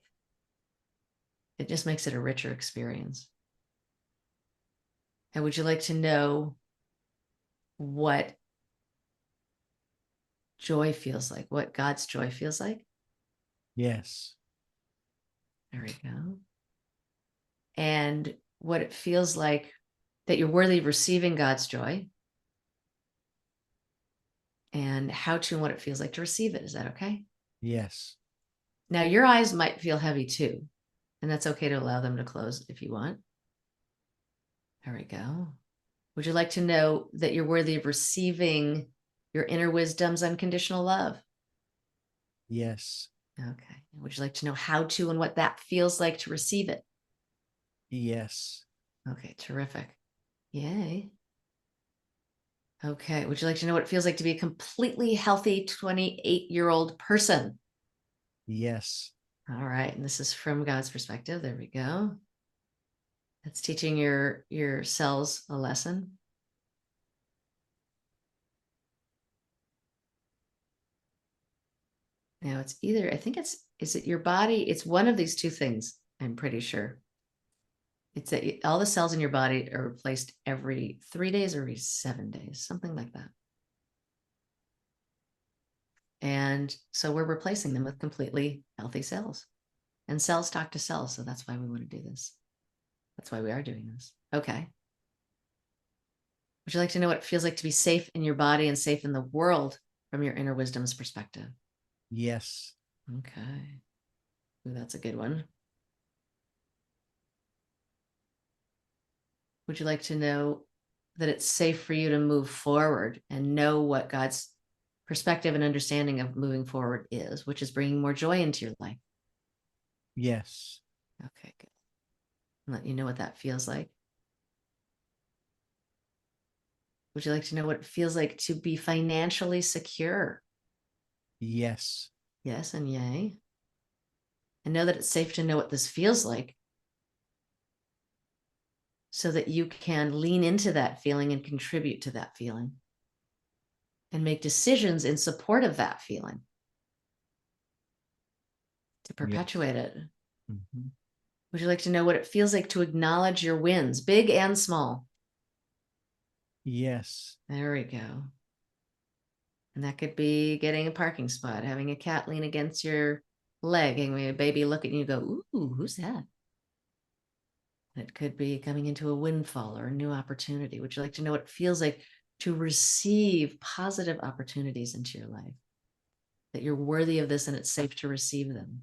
It just makes it a richer experience. And would you like to know what joy feels like, what God's joy feels like? Yes. There we go. And what it feels like that you're worthy of receiving God's joy, and how to and what it feels like to receive it. Is that okay? Yes. Now, your eyes might feel heavy too, and that's okay to allow them to close if you want. There we go. Would you like to know that you're worthy of receiving your inner wisdom's unconditional love? Yes. Okay. Would you like to know how to and what that feels like to receive it? Yes. Okay, terrific. Yay. Okay. Would you like to know what it feels like to be a completely healthy 28-year-old person? Yes. All right. And this is from God's perspective. There we go. That's teaching your cells a lesson. Now it's either, I think is it your body? It's one of these two things, I'm pretty sure. It's that all the cells in your body are replaced every 3 days or every 7 days, something like that. And so we're replacing them with completely healthy cells. And cells talk to cells. So that's why we want to do this. That's why we are doing this. Okay. Would you like to know what it feels like to be safe in your body and safe in the world from your inner wisdom's perspective? Yes. Okay. Ooh, that's a good one. Would you like to know that it's safe for you to move forward and know what God's perspective and understanding of moving forward is, which is bringing more joy into your life? Yes. Okay, good. I'll let you know what that feels like. Would you like to know what it feels like to be financially secure? Yes. Yes, and yay. And know that it's safe to know what this feels like, so that you can lean into that feeling and contribute to that feeling and make decisions in support of that feeling to perpetuate it. Mm-hmm. Would you like to know what it feels like to acknowledge your wins, big and small? Yes. There we go. And that could be getting a parking spot, having a cat lean against your leg, having a baby look at you and go, ooh, who's that? It could be coming into a windfall or a new opportunity. Would you like to know what it feels like to receive positive opportunities into your life? That you're worthy of this and it's safe to receive them?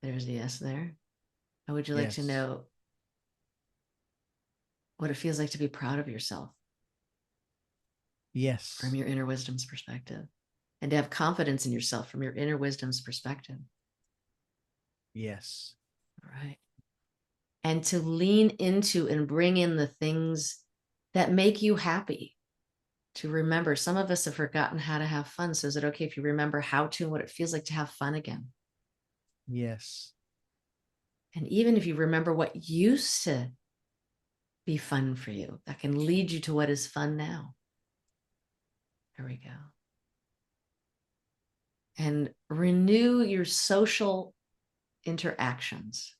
There's a yes there. Or would you like to Yes. know what it feels like to be proud of yourself? Yes. from your inner wisdom's perspective, and to have confidence in yourself from your inner wisdom's perspective. Yes. All right. And to lean into and bring in the things that make you happy. To remember, some of us have forgotten how to have fun. So is it okay if you remember how to and what it feels like to have fun again? Yes. And even if you remember what used to be fun for you, that can lead you to what is fun now. There we go. And renew your social interactions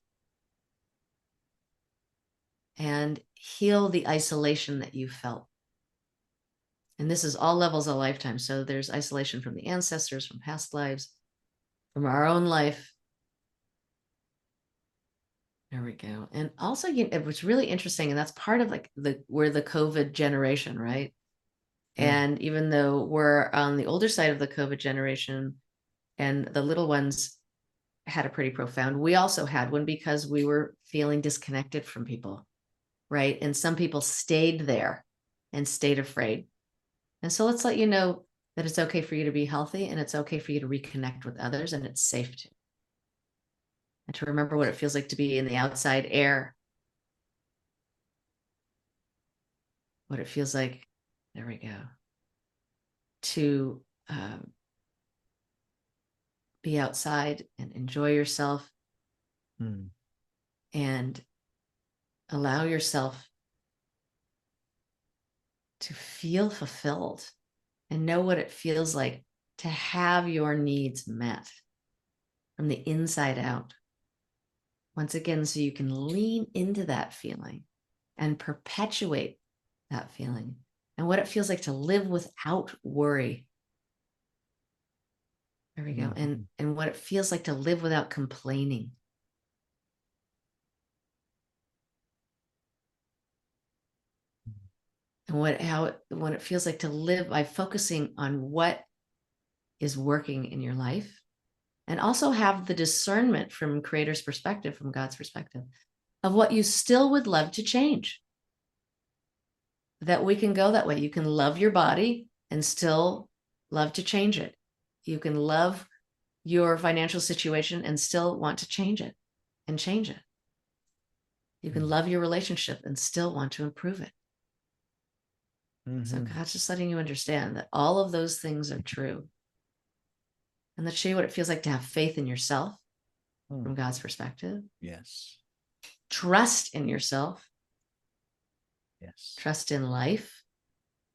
and heal the isolation that you felt. And this is all levels of lifetime. So there's isolation from the ancestors, from past lives, from our own life. There we go. And also, it was really interesting, and that's part of like we're the COVID generation, right? And even though we're on the older side of the COVID generation, and the little ones had a pretty profound, we also had one because we were feeling disconnected from people, right? And some people stayed there and stayed afraid. And so let's let you know that it's okay for you to be healthy, and it's okay for you to reconnect with others, and it's safe to. And to remember what it feels like to be in the outside air, what it feels like, there we go, to be outside and enjoy yourself and allow yourself to feel fulfilled and know what it feels like to have your needs met from the inside out. Once again, so you can lean into that feeling and perpetuate that feeling and what it feels like to live without worry. There we go. And what it feels like to live without complaining. And what it feels like to live by focusing on what is working in your life, and also have the discernment from Creator's perspective, from God's perspective, of what you still would love to change. That we can go that way. You can love your body and still love to change it. You can love your financial situation and still want to change it and change it. You can love your relationship and still want to improve it. So God's just letting you understand that all of those things are true. And let's show you what it feels like to have faith in yourself from God's perspective. Yes. Trust in yourself. Yes. Trust in life.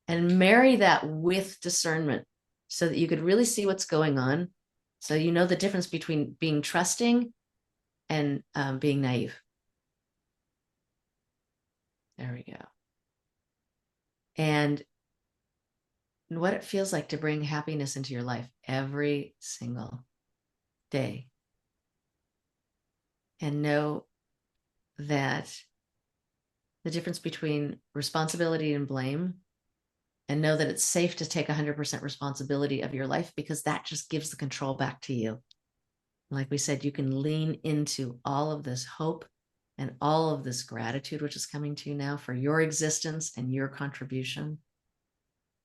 And marry that with discernment so that you could really see what's going on. So you know the difference between being trusting and being naive. There we go. And what it feels like to bring happiness into your life every single day. And know that the difference between responsibility and blame, and know that it's safe to take 100% responsibility of your life, because that just gives the control back to you. Like we said, you can lean into all of this hope and all of this gratitude, which is coming to you now for your existence and your contribution,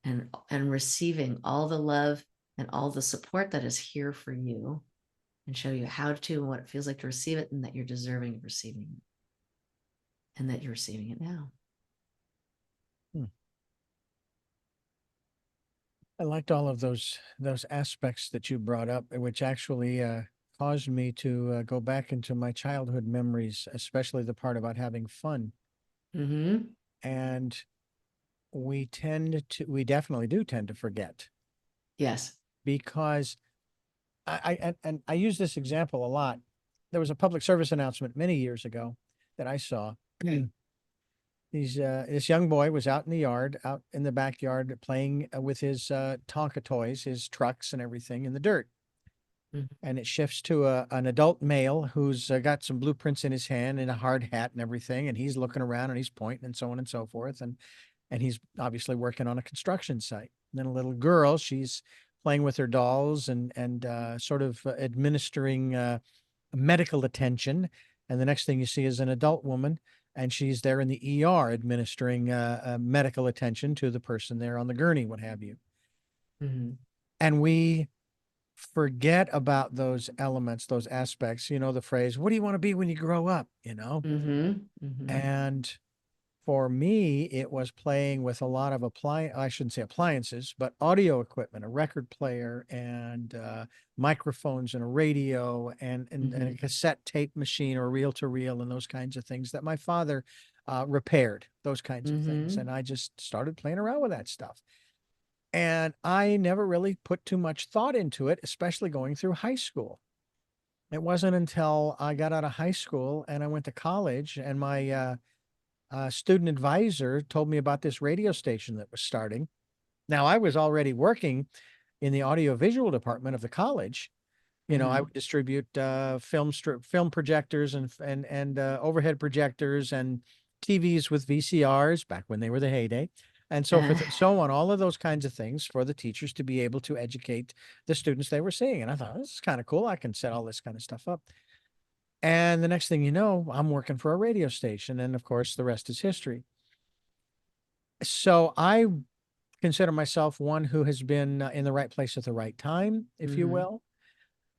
and receiving all the love and all the support that is here for you, and show you how to and what it feels like to receive it, and that you're deserving of receiving it, and that you're receiving it now. I liked all of those aspects that you brought up, which actually caused me to go back into my childhood memories, especially the part about having fun. And we definitely do tend to forget. Yes. Because I use this example a lot. There was a public service announcement many years ago that I saw. This young boy was out in the backyard, playing with his Tonka toys, his trucks and everything in the dirt. And it shifts to an adult male who's got some blueprints in his hand and a hard hat and everything. And he's looking around and he's pointing and so on and so forth. And he's obviously working on a construction site. And then a little girl, she's playing with her dolls and sort of administering medical attention. And the next thing you see is an adult woman and she's there in the ER administering medical attention to the person there on the gurney, what have you. Mhm. And we forget about those elements, those aspects, the phrase, what do you want to be when you grow up, Mhm. Mhm. And for me, it was playing with a lot of I shouldn't say appliances, but audio equipment, a record player and microphones and a radio and a Mhm. cassette tape machine or reel to reel and those kinds of things that my father repaired, those kinds of things. And Mhm. I just started playing around with that stuff. And I never really put too much thought into it, especially going through high school. It wasn't until I got out of high school and I went to college and my student advisor told me about this radio station that was starting. Now, I was already working in the audiovisual department of the college. I Mhm. would distribute film projectors and overhead projectors and TVs with VCRs back when they were the heyday, and so forth and so on. All of those kinds of things for the teachers to be able to educate the students they were seeing. And I thought this is kind of cool. I can set all this kind of stuff up. And the next thing you know, I'm working for a radio station, and of course, the rest is history. So I consider myself one who has been in the right place at the right time, if you Mhm. will.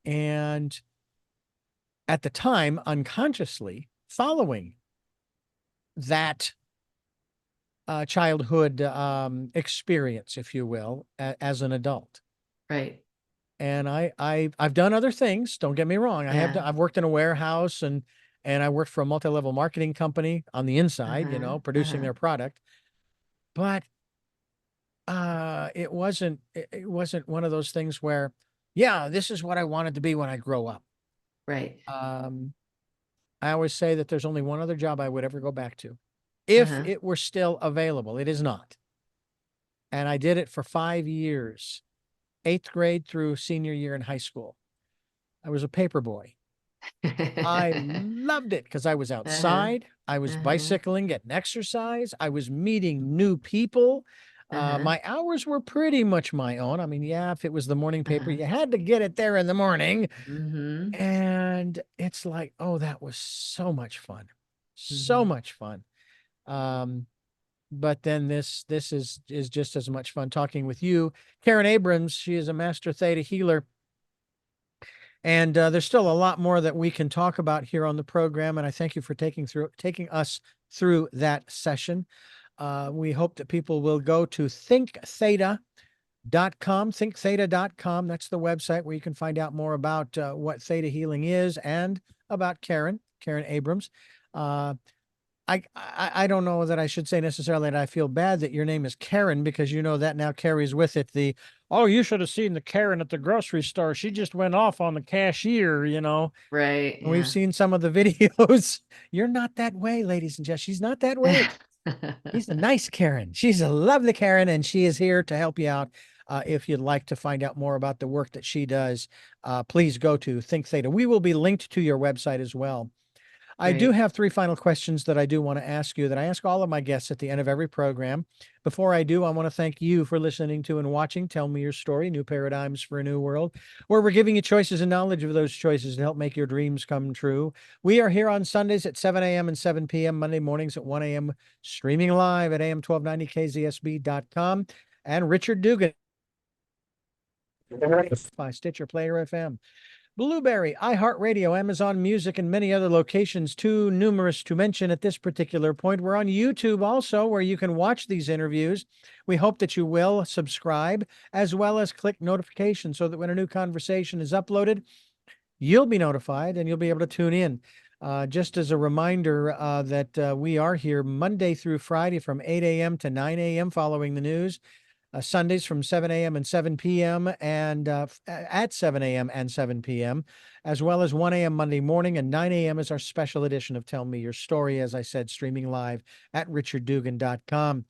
And at the time, unconsciously following that childhood experience, if you will, as an adult. Right. And I've done other things. Don't get me wrong. Yeah. I've worked in a warehouse and I worked for a multi-level marketing company on the inside, Uh-huh. producing Uh-huh. their product. But it wasn't one of those things where, yeah, this is what I wanted to be when I grow up. Right. Um, I always say that there's only one other job I would ever go back to if Uh-huh. it were still available. It is not. And I did it for 5 years, eighth grade through senior year in high school. I was a paper boy. I loved it because I was Uh-huh. outside. I was Uh-huh. bicycling, getting exercise. I was meeting new people. Uh-huh. My hours were pretty much my own. I mean, yeah, if it was the morning paper, Uh-huh. you had to get it there in the morning. Mhm. And it's like, oh, that was so much fun. So Mhm. much fun. Um, but then this is just as much fun talking with you. Karen Abrams, she is a Master Theta Healer. And there's still a lot more that we can talk about here on the program. And I thank you for taking us through that session. We hope that people will go to thinktheta.com. That's the website where you can find out more about what Theta Healing is and about Karen Abrams. Uh, I don't know that I should say necessarily that I feel bad that your name is Karen, because that now carries with it oh, you should have seen the Karen at the grocery store. She just went off on the cashier. Right. And we've Yeah. seen some of the videos. You're not that way, ladies and gents. She's not that way. She's a nice Karen. She's a lovely Karen, and she is here to help you out. If you'd like to find out more about the work that she does, please go to Think Theta. We will be linked to your website as well. I do Great. have three final questions that I do want to ask you that I ask all of my guests at the end of every program. Before I do, I want to thank you for listening to and watching Tell Me Your Story, New Paradigms for a New World, where we're giving you choices and knowledge of those choices to help make your dreams come true. We are here on Sundays at 7 a.m. and 7 p.m., Monday mornings at 1 a.m., streaming live at AM1290KZSB.com. And Richard Dugan by Stitcher Player FM. Blueberry, iHeartRadio, Amazon Music, and many other locations, too numerous to mention at this particular point. We're on YouTube also, where you can watch these interviews. We hope that you will subscribe, as well as click notification so that when a new conversation is uploaded, you'll be notified and you'll be able to tune in. Just as a reminder that we are here Monday through Friday from 8 a.m. to 9 a.m. following the news. Sundays from 7 a.m. and 7 p.m. and at 7 a.m. and 7 p.m., as well as 1 a.m. Monday morning, and 9 a.m. is our special edition of Tell Me Your Story, as I said, streaming live at richarddugan.com.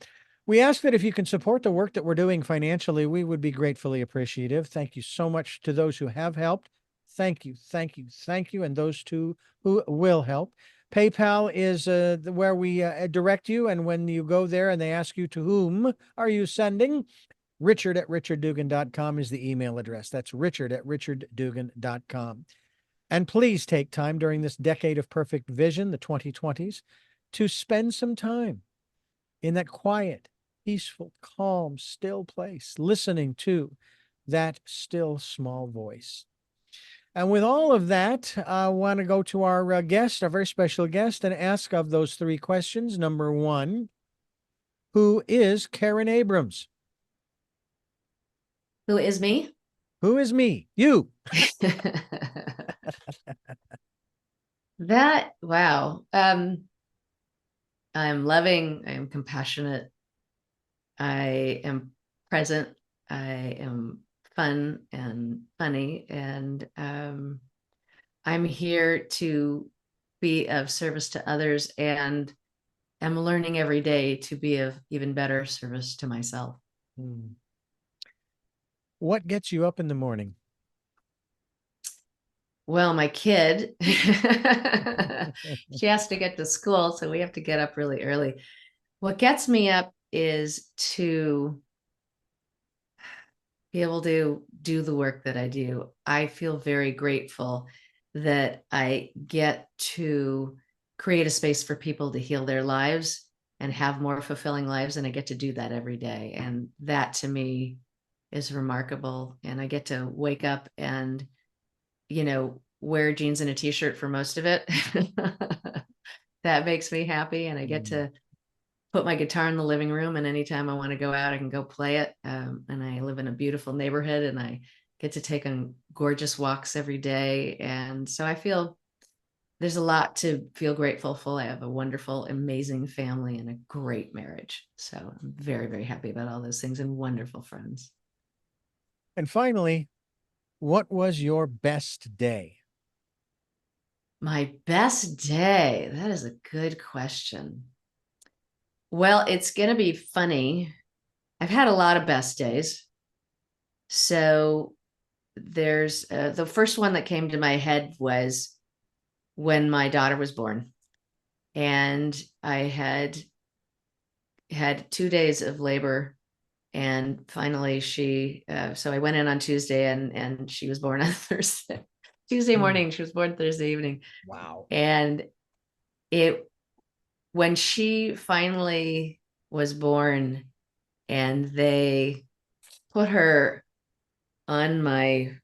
We ask that if you can support the work that we're doing financially, we would be gratefully appreciative. Thank you so much to those who have helped. Thank you, thank you, thank you, and those two who will help. PayPal is where we direct you. And when you go there and they ask you to whom are you sending, Richard@richarddugan.com is the email address. That's Richard@richarddugan.com. And please take time during this decade of perfect vision, the 2020s, to spend some time in that quiet, peaceful, calm, still place, listening to that still small voice. And with all of that, I want to go to our guest, our very special guest, and ask of those three questions. Number one, who is Karen Abrams? Who is me? Who is me? You. Wow. I'm loving, I am compassionate, I am present, I am fun and funny, and I'm here to be of service to others, and am learning every day to be of even better service to myself. What gets you up in the morning? Well, my kid, she has to get to school, so we have to get up really early. What gets me up is to be able to do the work that I do. I feel very grateful that I get to create a space for people to heal their lives and have more fulfilling lives. And I get to do that every day. And that to me is remarkable. And I get to wake up and, wear jeans and a t-shirt for most of it. That makes me happy. And I get to put my guitar in the living room, and anytime I want to go out, I can go play it. And I live in a beautiful neighborhood, and I get to take on gorgeous walks every day. And so I feel there's a lot to feel grateful for. I have a wonderful, amazing family and a great marriage. So I'm very, very happy about all those things, and wonderful friends. And finally, what was your best day? My best day. That is a good question. Well, it's going to be funny. I've had a lot of best days. So there's the first one that came to my head was when my daughter was born. And I had 2 days of labor. And finally so I went in on Tuesday, and she was born on Thursday. Tuesday morning, she was born Thursday evening. Wow. And when she finally was born, and they put her on my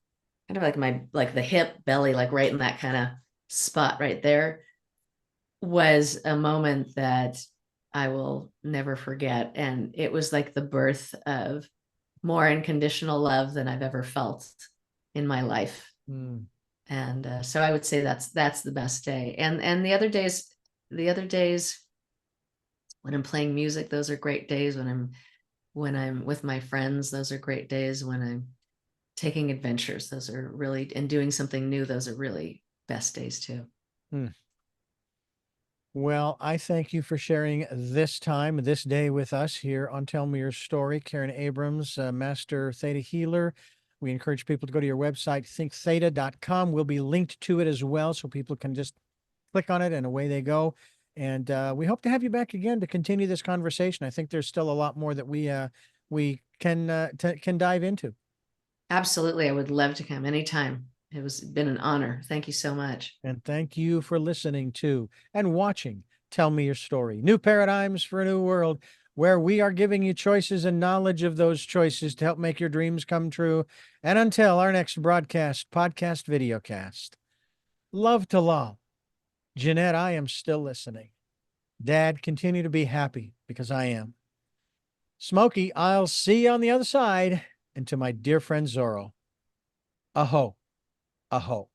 kind of like the hip belly, like right in that kind of spot right there, was a moment that I will never forget. And it was like the birth of more unconditional love than I've ever felt in my life. And so I would say that's the best day. And the other days when I'm playing music, those are great days. When I'm with my friends, those are great days. When I'm taking adventures, those are really, and doing something new, those are really best days too. Well, I thank you for sharing this time, this day with us here on Tell Me Your Story. Karen Abrams, Master Theta Healer. We encourage people to go to your website, thinktheta.com. We'll be linked to it as well, so people can just click on it and away they go. And we hope to have you back again to continue this conversation. I think there's still a lot more that we can dive into. Absolutely. I would love to come anytime. It's been an honor. Thank you so much. And thank you for listening to and watching Tell Me Your Story. New paradigms for a new world, where we are giving you choices and knowledge of those choices to help make your dreams come true. And until our next broadcast, podcast, videocast, love to love. Jeanette, I am still listening. Dad, continue to be happy, because I am. Smokey, I'll see you on the other side. And to my dear friend Zorro, aho, aho.